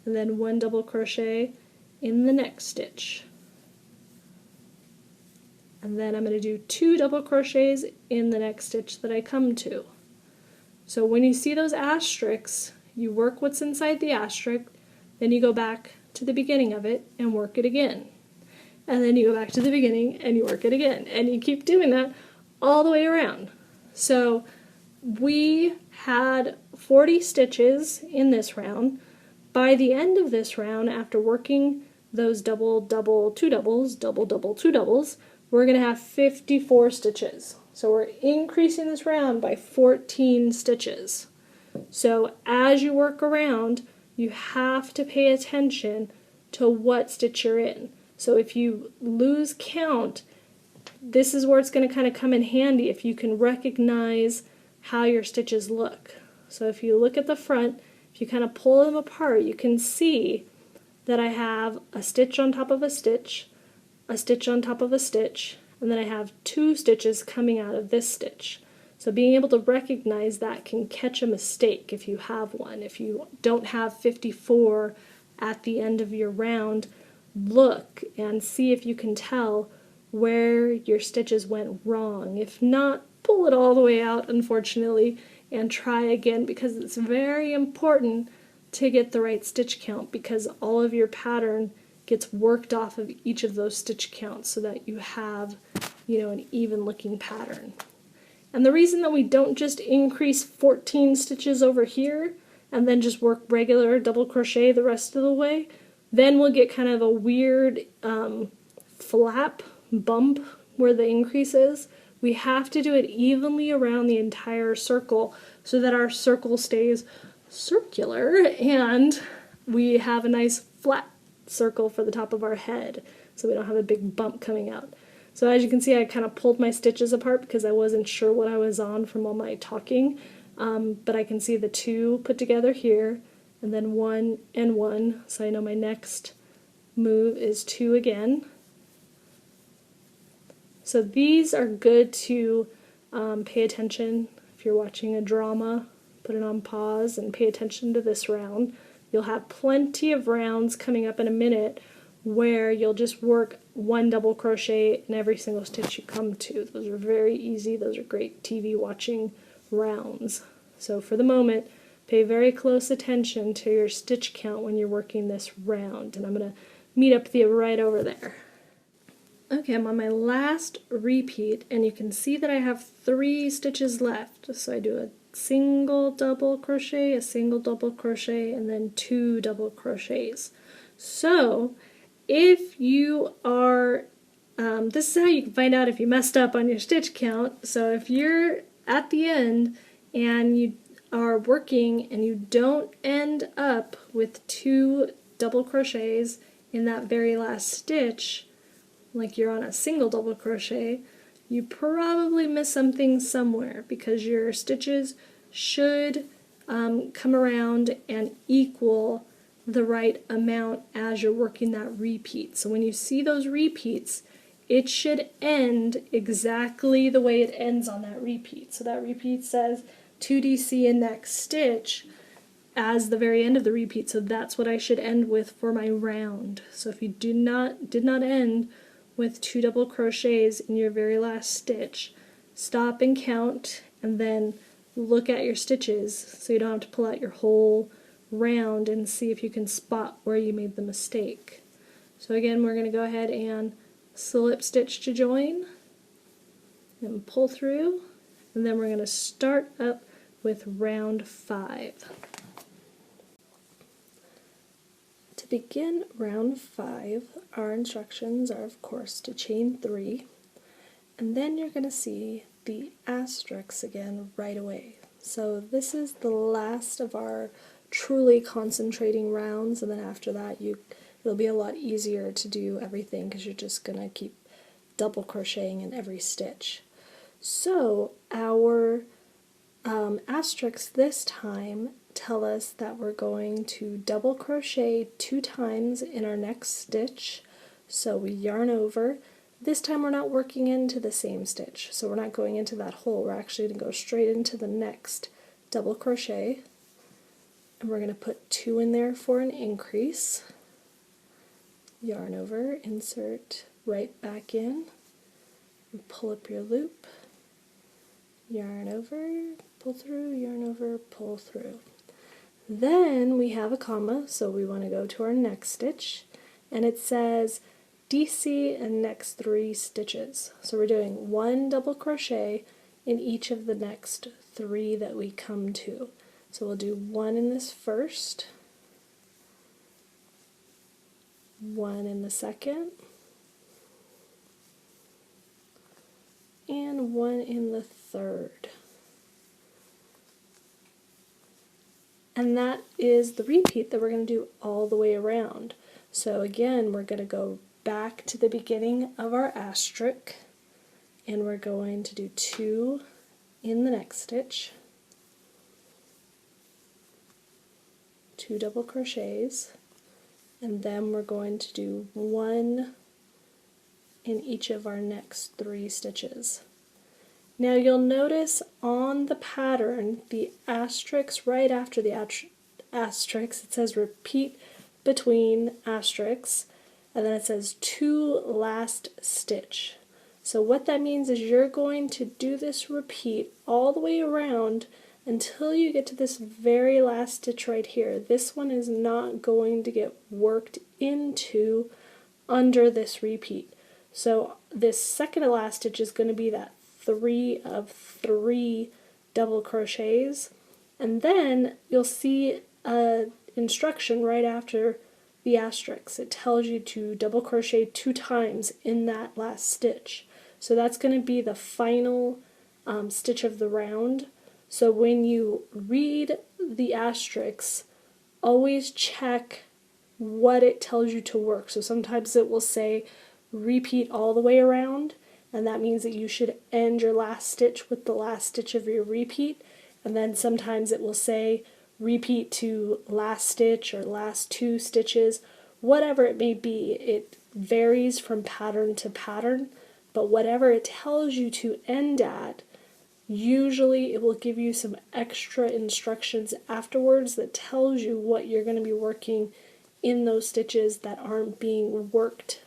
and then 1 double crochet in the next stitch. And then I'm going to do 2 double crochets in the next stitch that I come to. So when you see those asterisks, you work what's inside the asterisk, then you go back to the beginning of it and work it again. And then you go back to the beginning and you work it again. And you keep doing that all the way around. So we had 40 stitches in this round. By the end of this round, after working those double, double, 2 doubles, double, double, 2 doubles, we're going to have 54 stitches. So we're increasing this round by 14 stitches. So as you work around, you have to pay attention to what stitch you're in. So if you lose count, this is where it's going to kind of come in handy if you can recognize how your stitches look. So if you look at the front, if you kind of pull them apart, you can see that I have a stitch on top of a stitch on top of a stitch, and then I have 2 stitches coming out of this stitch. So being able to recognize that can catch a mistake if you have one. If you don't have 54 at the end of your round, look and see if you can tell where your stitches went wrong. If not, pull it all the way out, unfortunately, and try again, because it's very important to get the right stitch count, because all of your pattern gets worked off of each of those stitch counts so that you have, an even looking pattern. And the reason that we don't just increase 14 stitches over here and then just work regular double crochet the rest of the way, then we'll get kind of a weird flap bump where the increase is. We have to do it evenly around the entire circle so that our circle stays circular and we have a nice flat circle for the top of our head so we don't have a big bump coming out. So as you can see, I kind of pulled my stitches apart because I wasn't sure what I was on from all my talking, but I can see the 2 put together here, and then 1 and 1, so I know my next move is 2 again. So these are good to pay attention. If you're watching a drama, put it on pause and pay attention to this round. You'll have plenty of rounds coming up in a minute where you'll just work 1 double crochet in every single stitch you come to. Those are very easy. Those are great TV watching rounds. So for the moment, pay very close attention to your stitch count when you're working this round. And I'm going to meet up with you right over there. Okay, I'm on my last repeat, and you can see that I have 3 stitches left. So I do a single double crochet, a single double crochet, and then 2 double crochets. So if you are, this is how you can find out if you messed up on your stitch count. So if you're at the end and you are working and you don't end up with 2 double crochets in that very last stitch, like you're on a single double crochet, you probably missed something somewhere, because your stitches should come around and equal the right amount as you're working that repeat. So when you see those repeats, it should end exactly the way it ends on that repeat. So that repeat says 2DC in next stitch as the very end of the repeat, so that's what I should end with for my round. So if you did not end with 2 double crochets in your very last stitch, stop and count, and then look at your stitches so you don't have to pull out your whole round and see if you can spot where you made the mistake. So again, we're going to go ahead and slip stitch to join and pull through, and then we're going to start up with round 5. To begin round 5, our instructions are, of course, to chain 3, and then you're going to see the asterisks again right away. So this is the last of our truly concentrating rounds, and then after that it'll be a lot easier to do everything because you're just going to keep double crocheting in every stitch. So our asterisks this time tell us that we're going to double crochet 2 times in our next stitch. So we yarn over. This time we're not working into the same stitch, so we're not going into that hole. We're actually going to go straight into the next double crochet, and we're going to put 2 in there for an increase. Yarn over, insert right back in, and pull up your loop. Yarn over, pull through, yarn over, pull through. Then we have a comma, so we want to go to our next stitch, and it says DC and next 3 stitches. So we're doing 1 double crochet in each of the next 3 that we come to. So we'll do 1 in this first, 1 in the second, and 1 in the third. And that is the repeat that we're going to do all the way around. So again, we're going to go back to the beginning of our asterisk, and we're going to do 2 in the next stitch, 2 double crochets, and then we're going to do 1 in each of our next 3 stitches. Now you'll notice on the pattern, the asterisk right after the asterisk, it says repeat between asterisks, and then it says 2 last stitch. So what that means is you're going to do this repeat all the way around until you get to this very last stitch right here. This one is not going to get worked into under this repeat. So this second to last stitch is going to be that 3 of 3 double crochets, and then you'll see an instruction right after the asterisk. It tells you to double crochet 2 times in that last stitch. So that's going to be the final stitch of the round. So when you read the asterisk, always check what it tells you to work. So sometimes it will say repeat all the way around, and that means that you should end your last stitch with the last stitch of your repeat, and then sometimes it will say repeat to last stitch or last 2 stitches. Whatever it may be, it varies from pattern to pattern, but whatever it tells you to end at, usually it will give you some extra instructions afterwards that tells you what you're going to be working in those stitches that aren't being worked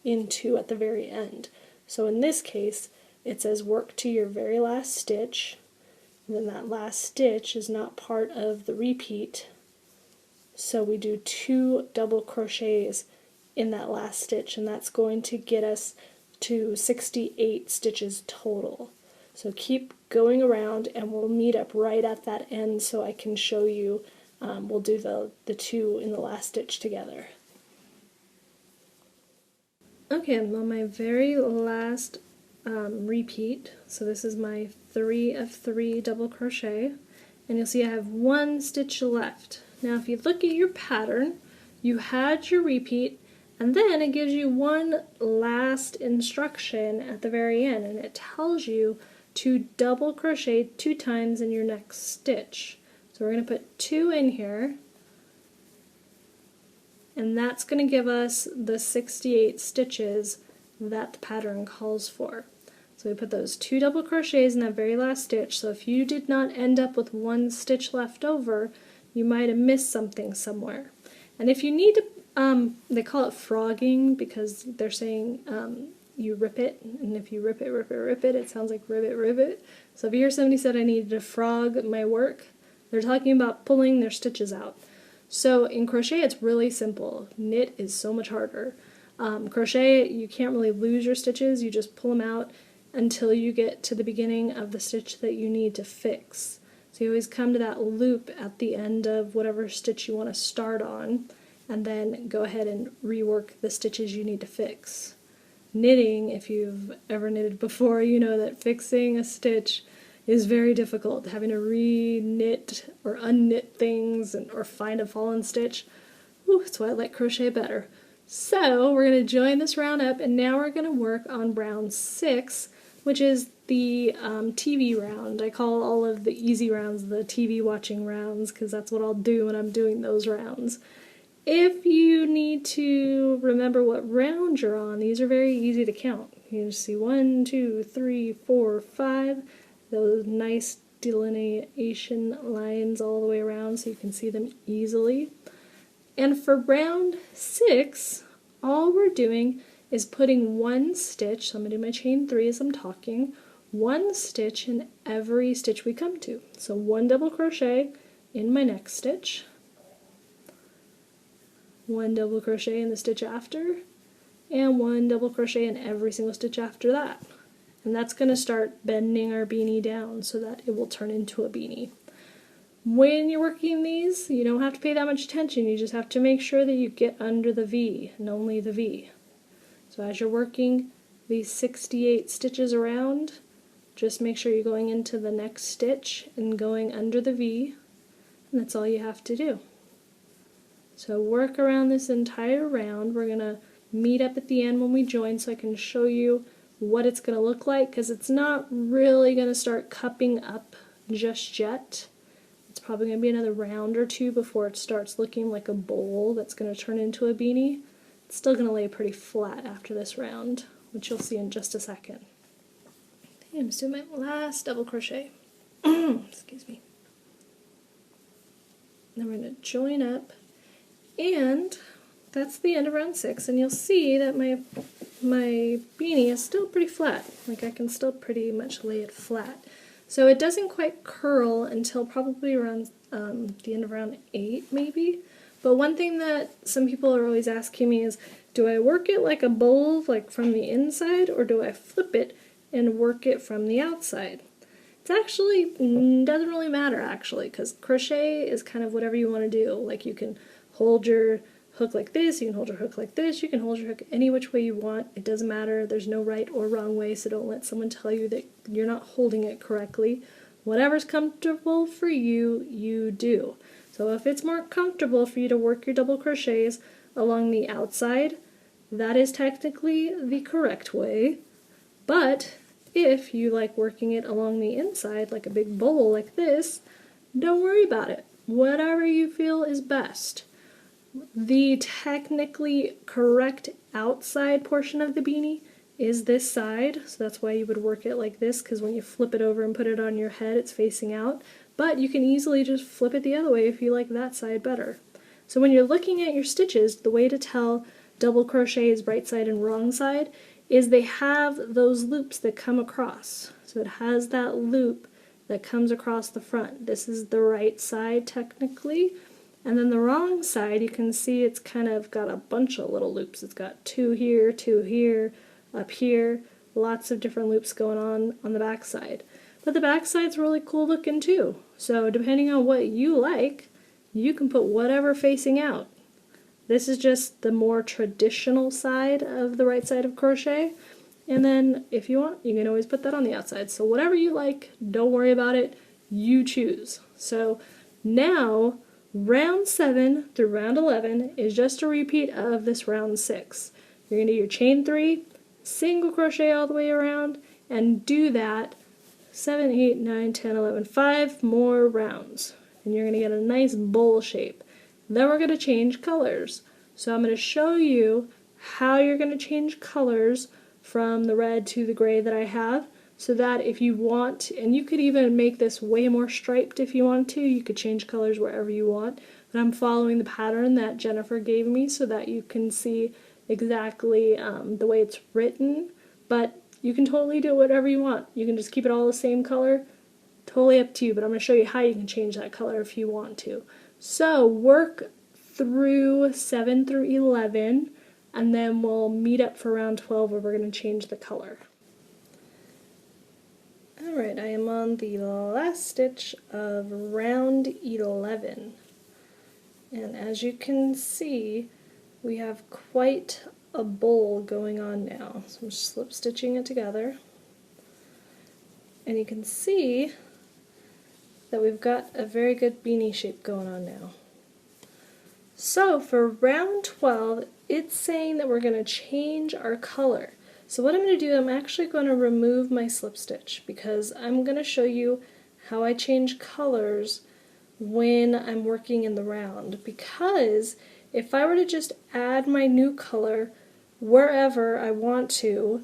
into at the very end. So in this case, it says work to your very last stitch, and then that last stitch is not part of the repeat, so we do 2 double crochets in that last stitch, and that's going to get us to 68 stitches total. So keep going around, and we'll meet up right at that end so I can show you. We'll do the 2 in the last stitch together. Okay, I'm on my very last repeat, so this is my 3 of 3 double crochet, and you'll see I have 1 stitch left. Now if you look at your pattern, you had your repeat, and then it gives you one last instruction at the very end, and it tells you to double crochet 2 times in your next stitch. So we're going to put 2 in here, and that's going to give us the 68 stitches that the pattern calls for. So we put those 2 double crochets in that very last stitch, so if you did not end up with 1 stitch left over, you might have missed something somewhere. And if you need to, they call it frogging because they're saying you rip it, and if you rip it, it sounds like ribbit, ribbit. So if you hear somebody said I needed to frog my work, they're talking about pulling their stitches out. So in crochet it's really simple. Knit is so much harder. Crochet, you can't really lose your stitches, you just pull them out until you get to the beginning of the stitch that you need to fix. So you always come to that loop at the end of whatever stitch you want to start on, and then go ahead and rework the stitches you need to fix. Knitting, if you've ever knitted before, you know that fixing a stitch is very difficult. Having to re-knit or unknit things or find a fallen stitch. Ooh, that's why I like crochet better. So we're going to join this round up, and now we're going to work on round 6, which is the TV round. I call all of the easy rounds the TV watching rounds because that's what I'll do when I'm doing those rounds. If you need to remember what round you're on, these are very easy to count. You just see 1, 2, 3, 4, 5, those nice delineation lines all the way around so you can see them easily. And for round 6, all we're doing is putting one stitch, so I'm going to do my chain 3 as I'm talking, one stitch in every stitch we come to. So one double crochet in my next stitch, one double crochet in the stitch after, and one double crochet in every single stitch after that. And that's going to start bending our beanie down so that it will turn into a beanie. When you're working these, you don't have to pay that much attention, you just have to make sure that you get under the V, and only the V. So as you're working these 68 stitches around, just make sure you're going into the next stitch and going under the V, and that's all you have to do. So work around this entire round. We're going to meet up at the end when we join so I can show you what it's going to look like, because it's not really going to start cupping up just yet. It's probably going to be another round or two before it starts looking like a bowl that's going to turn into a beanie. It's still going to lay pretty flat after this round, which you'll see in just a second. Okay, I'm just doing my last double crochet. Excuse me. Then we're going to join up, and that's the end of round 6, and you'll see that my beanie is still pretty flat. Like, I can still pretty much lay it flat. So it doesn't quite curl until probably around the end of round 8 maybe. But one thing that some people are always asking me is, do I work it like a bowl, like from the inside, or do I flip it and work it from the outside? It's actually, doesn't really matter actually, because crochet is kind of whatever you want to do. Like, you can hold your hook like this, you can hold your hook like this, you can hold your hook any which way you want. It doesn't matter. There's no right or wrong way, so don't let someone tell you that you're not holding it correctly. Whatever's comfortable for you, you do. So if it's more comfortable for you to work your double crochets along the outside, that is technically the correct way. But if you like working it along the inside, like a big bowl like this, don't worry about it. Whatever you feel is best. The technically correct outside portion of the beanie is this side, so that's why you would work it like this, because when you flip it over and put it on your head, it's facing out. But you can easily just flip it the other way if you like that side better. So when you're looking at your stitches, the way to tell double crochet's right side and wrong side is they have those loops that come across. So it has that loop that comes across the front. This is the right side technically. And then the wrong side, you can see it's kind of got a bunch of little loops. It's got 2 here, up here, lots of different loops going on the back side. But the back side's really cool looking too. So depending on what you like, you can put whatever facing out. This is just the more traditional side of the right side of crochet. And then if you want, you can always put that on the outside. So whatever you like, don't worry about it, you choose. So now, round 7 through round 11 is just a repeat of this round 6. You're going to do your chain 3, single crochet all the way around, and do that 7, 8, 9, 10, 11, 5 more rounds. And you're going to get a nice bowl shape. Then we're going to change colors. So I'm going to show you how you're going to change colors from the red to the gray that I have, so that if you want, and you could even make this way more striped if you want to, you could change colors wherever you want, but I'm following the pattern that Jennifer gave me so that you can see exactly the way it's written, but you can totally do whatever you want. You can just keep it all the same color, totally up to you, but I'm going to show you how you can change that color if you want to. So work through 7 through 11, and then we'll meet up for round 12 where we're going to change the color. Alright, I am on the last stitch of round 11, and as you can see, we have quite a bowl going on now. So I'm slip stitching it together. And you can see that we've got a very good beanie shape going on now. So for round 12, it's saying that we're going to change our color. So what I'm going to do, I'm actually going to remove my slip stitch because I'm going to show you how I change colors when I'm working in the round. Because if I were to just add my new color wherever I want to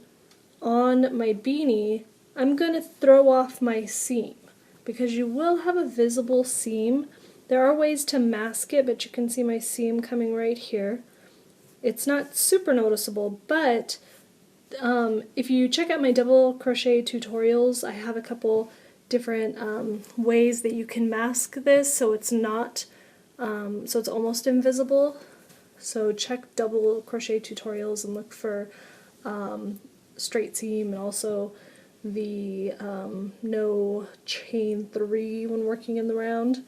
on my beanie, I'm going to throw off my seam because you will have a visible seam. There are ways to mask it, but you can see my seam coming right here. It's not super noticeable, but if you check out my double crochet tutorials, I have a couple different ways that you can mask this so it's not, so it's almost invisible. So check double crochet tutorials and look for straight seam and also the no chain 3 when working in the round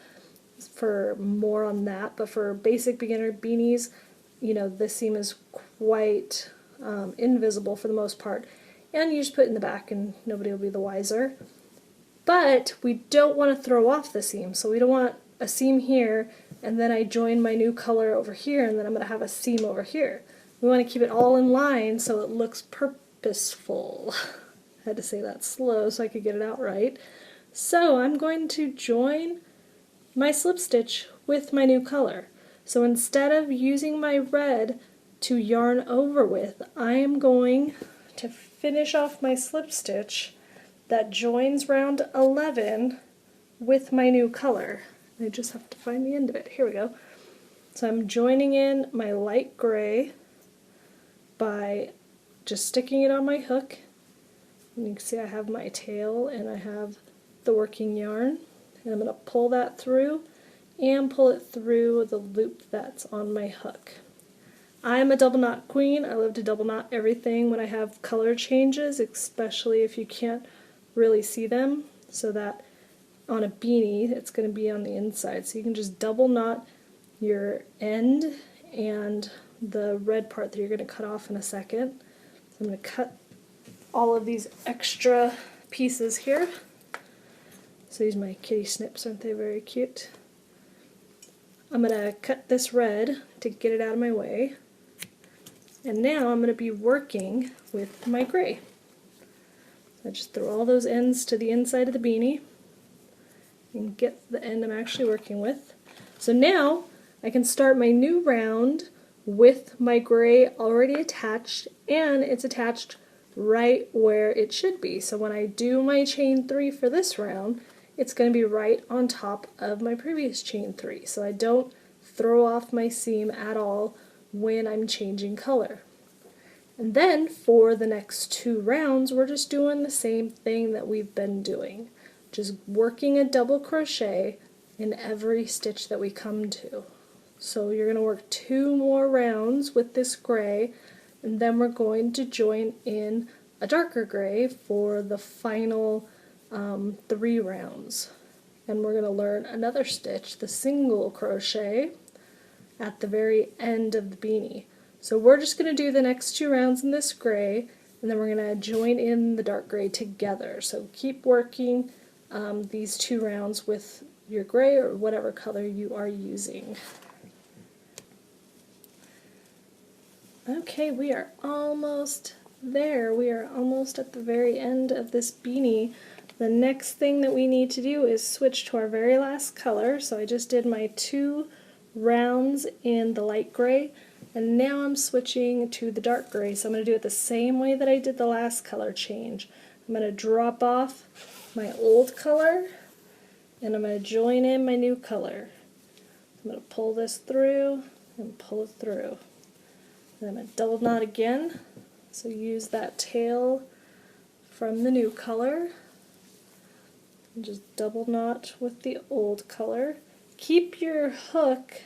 for more on that. But for basic beginner beanies, you know, this seam is quite invisible for the most part, and you just put it in the back and nobody will be the wiser. But we don't want to throw off the seam, so we don't want a seam here and then I join my new color over here and then I'm going to have a seam over here. We want to keep it all in line so it looks purposeful. I had to say that slow so I could get it out right. So I'm going to join my slip stitch with my new color. So instead of using my red to yarn over with, I am going to finish off my slip stitch that joins round 11 with my new color. I just have to find the end of it. Here we go. So I'm joining in my light gray by just sticking it on my hook. And you can see I have my tail and I have the working yarn. And I'm going to pull that through and pull it through the loop that's on my hook. I'm a double knot queen. I love to double knot everything when I have color changes, especially if you can't really see them, so that on a beanie it's going to be on the inside. So you can just double knot your end and the red part that you're going to cut off in a second. So I'm going to cut all of these extra pieces here. So these are my kitty snips, aren't they very cute? I'm going to cut this red to get it out of my way. And now I'm going to be working with my gray. I just throw all those ends to the inside of the beanie and get the end I'm actually working with. So now I can start my new round with my gray already attached, and it's attached right where it should be. So when I do my chain 3 for this round, it's going to be right on top of my previous chain 3. So I don't throw off my seam at all when I'm changing color. And then for the next 2 rounds, we're just doing the same thing that we've been doing. Just working a double crochet in every stitch that we come to. So you're going to work 2 more rounds with this gray, and then we're going to join in a darker gray for the final 3 rounds. And we're going to learn another stitch, the single crochet, at the very end of the beanie. So we're just going to do the next 2 rounds in this gray, and then we're going to join in the dark gray together. So keep working these 2 rounds with your gray or whatever color you are using. Okay, we are almost there. We are almost at the very end of this beanie. The next thing that we need to do is switch to our very last color. So I just did my 2 rounds in the light gray, and now I'm switching to the dark gray. So I'm going to do it the same way that I did the last color change. I'm going to drop off my old color, and I'm going to join in my new color. I'm going to pull this through and pull it through. Then I'm going to double knot again. So use that tail from the new color. And just double knot with the old color. Keep your hook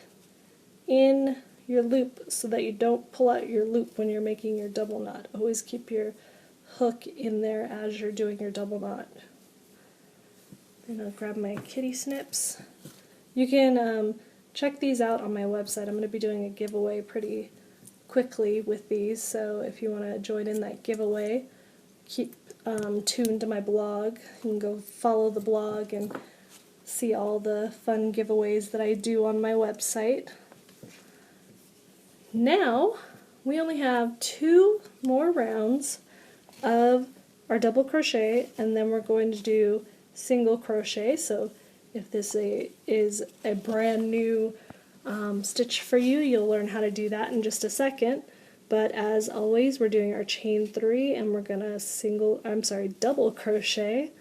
in your loop so that you don't pull out your loop when you're making your double knot. Always keep your hook in there as you're doing your double knot. And I'll grab my kitty snips. You can check these out on my website. I'm going to be doing a giveaway pretty quickly with these, so if you want to join in that giveaway, keep tuned to my blog. You can go follow the blog and see all the fun giveaways that I do on my website. Now we only have 2 more rounds of our double crochet, and then we're going to do single crochet. So if this is a brand new stitch for you, you'll learn how to do that in just a second. But as always, we're doing our chain 3, and we're gonna double crochet.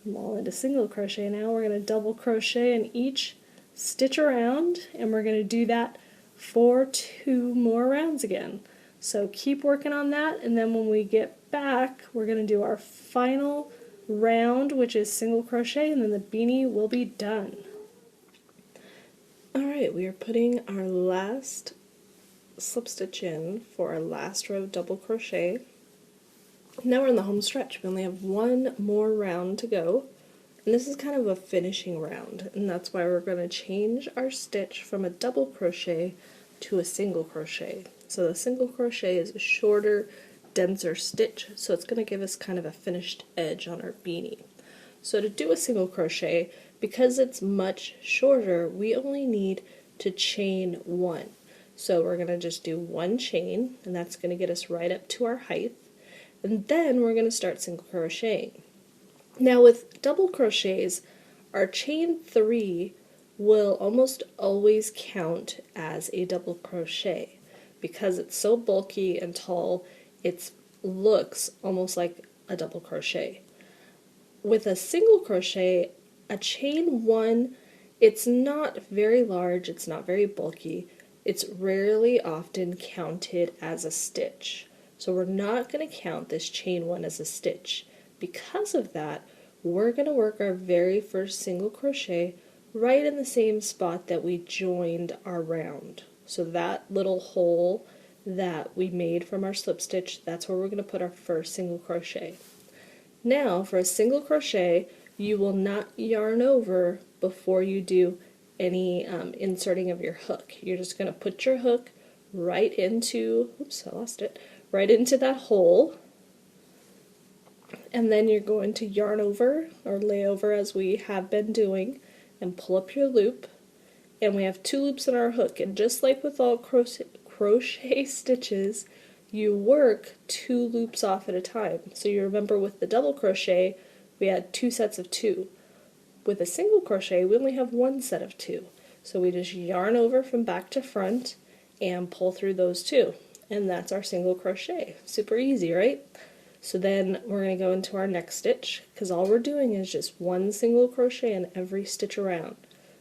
I'm all into single crochet now. We're gonna double crochet in each stitch around, and we're gonna do that for 2 more rounds again. So keep working on that, and then when we get back, we're gonna do our final round, which is single crochet, and then the beanie will be done. Alright, we are putting our last slip stitch in for our last row of double crochet. Now we're in the home stretch. We only have 1 more round to go, and this is kind of a finishing round, and that's why we're going to change our stitch from a double crochet to a single crochet. So the single crochet is a shorter, denser stitch, so it's going to give us kind of a finished edge on our beanie. So to do a single crochet, because it's much shorter, we only need to chain 1. So we're going to just do 1 chain, and that's going to get us right up to our height, and then we're going to start single crocheting. Now with double crochets, our chain 3 will almost always count as a double crochet. Because it's so bulky and tall, it looks almost like a double crochet. With a single crochet, a chain 1, it's not very large, it's not very bulky, it's rarely often counted as a stitch. So we're not going to count this chain 1 as a stitch. Because of that, we're going to work our very first single crochet right in the same spot that we joined our round. So that little hole that we made from our slip stitch, that's where we're going to put our first single crochet. Now for a single crochet, you will not yarn over before you do any inserting of your hook. You're just going to put your hook right into, right into that hole, and then you're going to yarn over or lay over as we have been doing and pull up your loop, and we have 2 loops in our hook, and just like with all crochet stitches, you work 2 loops off at a time. So you remember with the double crochet we had 2 sets of 2. With a single crochet we only have 1 set of 2. So we just yarn over from back to front and pull through those 2. And that's our single crochet. Super easy, right? So then we're going to go into our next stitch, because all we're doing is just 1 single crochet in every stitch around.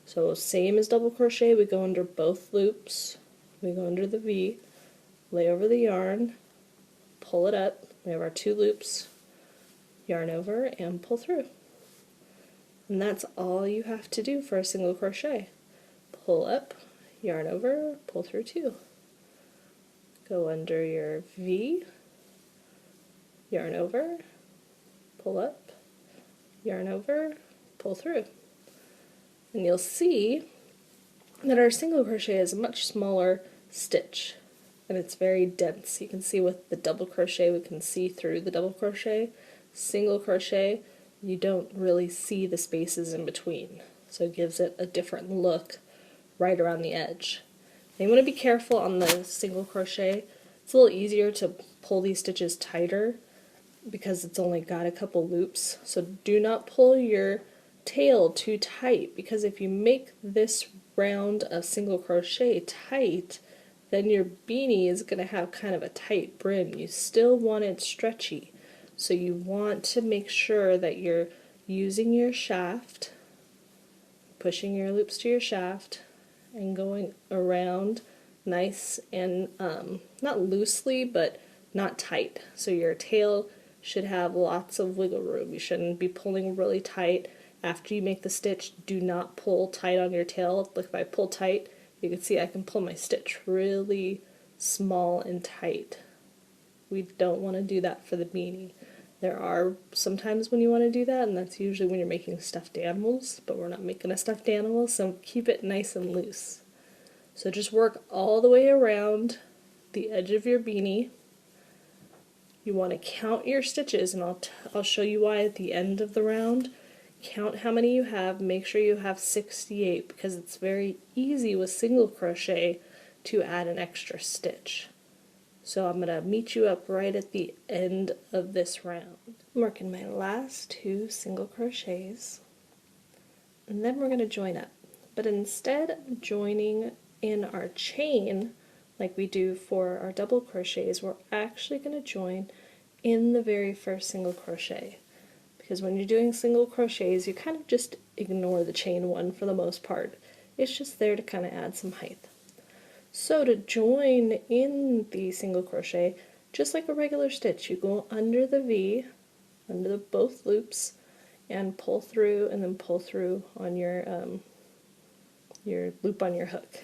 So same as double crochet, we go under both loops, we go under the V, lay over the yarn, pull it up, we have our 2 loops, yarn over and pull through. And that's all you have to do for a single crochet. Pull up, yarn over, pull through 2. Go under your V, yarn over, pull up, yarn over, pull through. And you'll see that our single crochet is a much smaller stitch, and it's very dense. You can see with the double crochet, we can see through the double crochet. Single crochet, you don't really see the spaces in between, so it gives it a different look right around the edge. Now you want to be careful on the single crochet. It's a little easier to pull these stitches tighter because it's only got a couple loops, so do not pull your tail too tight, because if you make this round of single crochet tight, then your beanie is going to have kind of a tight brim. You still want it stretchy, so you want to make sure that you're using your shaft, pushing your loops to your shaft, and going around nice and not loosely, but not tight. So your tail should have lots of wiggle room. You shouldn't be pulling really tight. After you make the stitch, do not pull tight on your tail. Look, if I pull tight, you can see I can pull my stitch really small and tight. We don't want to do that for the beanie. There are sometimes when you want to do that, and that's usually when you're making stuffed animals, but we're not making a stuffed animal, so keep it nice and loose. So just work all the way around the edge of your beanie. you want to count your stitches, and I'll show you why at the end of the round. Count how many you have, make sure you have 68, because it's very easy with single crochet to add an extra stitch. So I'm going to meet you up right at the end of this round. I'm working my last 2 single crochets, and then we're going to join up. But instead of joining in our chain like we do for our double crochets, we're actually going to join in the very first single crochet. Because when you're doing single crochets, you kind of just ignore the chain one for the most part. It's just there to kind of add some height. So to join in the single crochet, just like a regular stitch, you go under the V, under both loops, and pull through, and then pull through on your loop on your hook.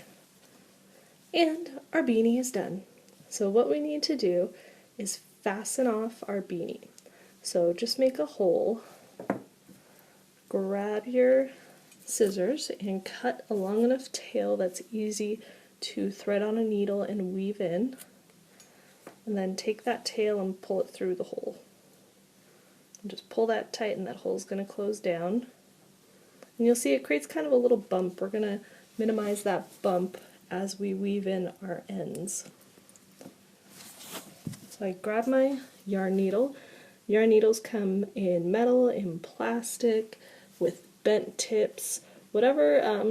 And our beanie is done. So what we need to do is fasten off our beanie. So just make a hole, grab your scissors, and cut a long enough tail that's easy to thread on a needle and weave in, and then take that tail and pull it through the hole. And just pull that tight and that hole's going to close down. And you'll see it creates kind of a little bump. We're going to minimize that bump as we weave in our ends. So I grab my yarn needle. Yarn needles come in metal, in plastic, with bent tips, whatever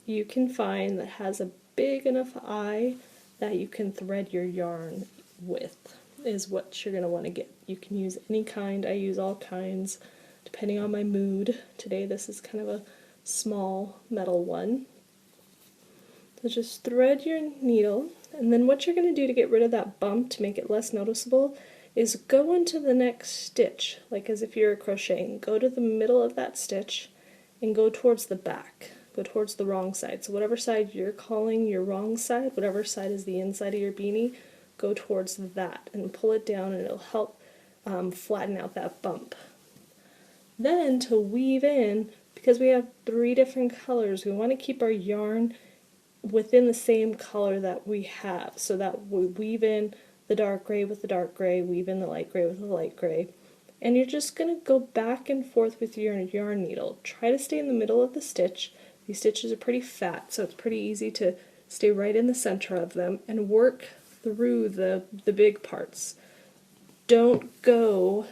you can find that has a big enough eye that you can thread your yarn with is what you're going to want to get. You can use any kind. I use all kinds depending on my mood. Today this is kind of a small metal one. So just thread your needle, and then what you're going to do to get rid of that bump to make it less noticeable is go into the next stitch, like as if you're crocheting. Go to the middle of that stitch and go towards the back. Go towards the wrong side. So whatever side you're calling your wrong side, whatever side is the inside of your beanie, go towards that and pull it down, and it'll help flatten out that bump. Then to weave in, because we have 3 different colors, we want to keep our yarn within the same color that we have, so that we weave in the dark gray with the dark gray, weave in the light gray with the light gray. And you're just going to go back and forth with your yarn needle. Try to stay in the middle of the stitch. These stitches are pretty fat, so it's pretty easy to stay right in the center of them and work through the big parts. Don't go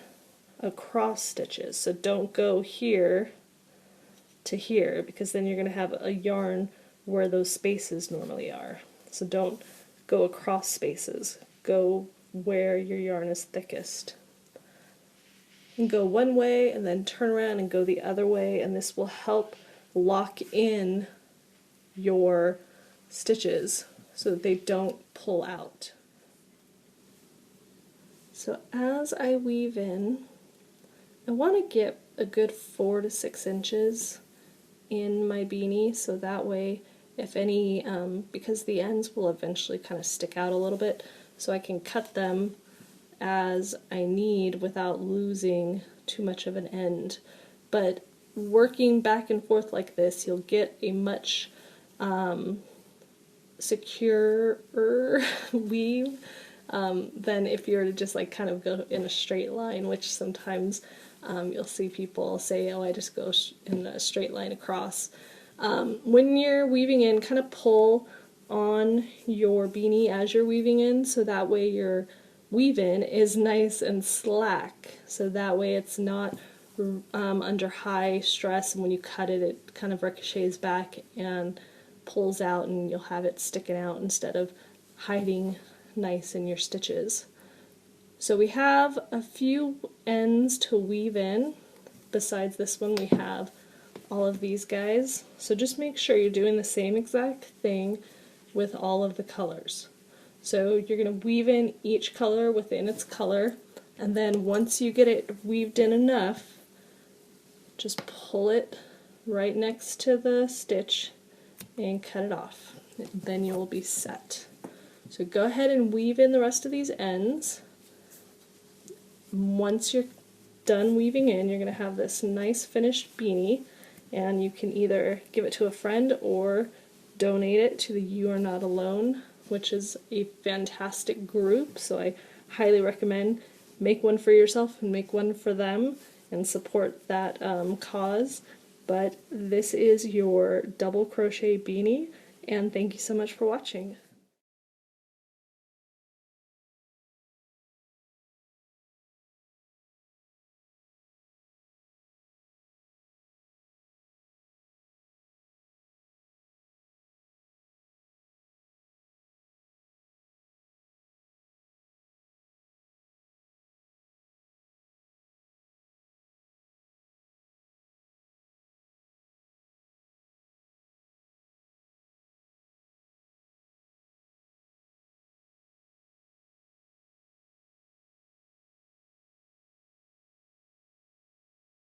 across stitches, so don't go here to here, because then you're going to have a yarn where those spaces normally are. So don't go across spaces. Go where your yarn is thickest. And go one way and then turn around and go the other way, and this will help lock in your stitches so that they don't pull out. So as I weave in, I want to get a good 4 to 6 inches in my beanie, so that way if any, because the ends will eventually kind of stick out a little bit, so I can cut them as I need without losing too much of an end. But working back and forth like this, you'll get a much securer weave than if you were to just like kind of go in a straight line, which sometimes you'll see people say, oh, I just go in a straight line across. When you're weaving in, kind of pull on your beanie as you're weaving in, so that way your weave-in is nice and slack, so that way it's not under high stress, and when you cut it, it kind of ricochets back and pulls out, and you'll have it sticking out instead of hiding nice in your stitches. So we have a few ends to weave in. Besides this one, we have all of these guys. So just make sure you're doing the same exact thing with all of the colors. So you're going to weave in each color within its color, and then once you get it weaved in enough, just pull it right next to the stitch and cut it off. Then you will be set. So go ahead and weave in the rest of these ends. Once you're done weaving in, you're going to have this nice finished beanie, and you can either give it to a friend or donate it to the You Are Not Alone, which is a fantastic group, so I highly recommend make one for yourself and make one for them and support that cause. But this is your double crochet beanie, and thank you so much for watching.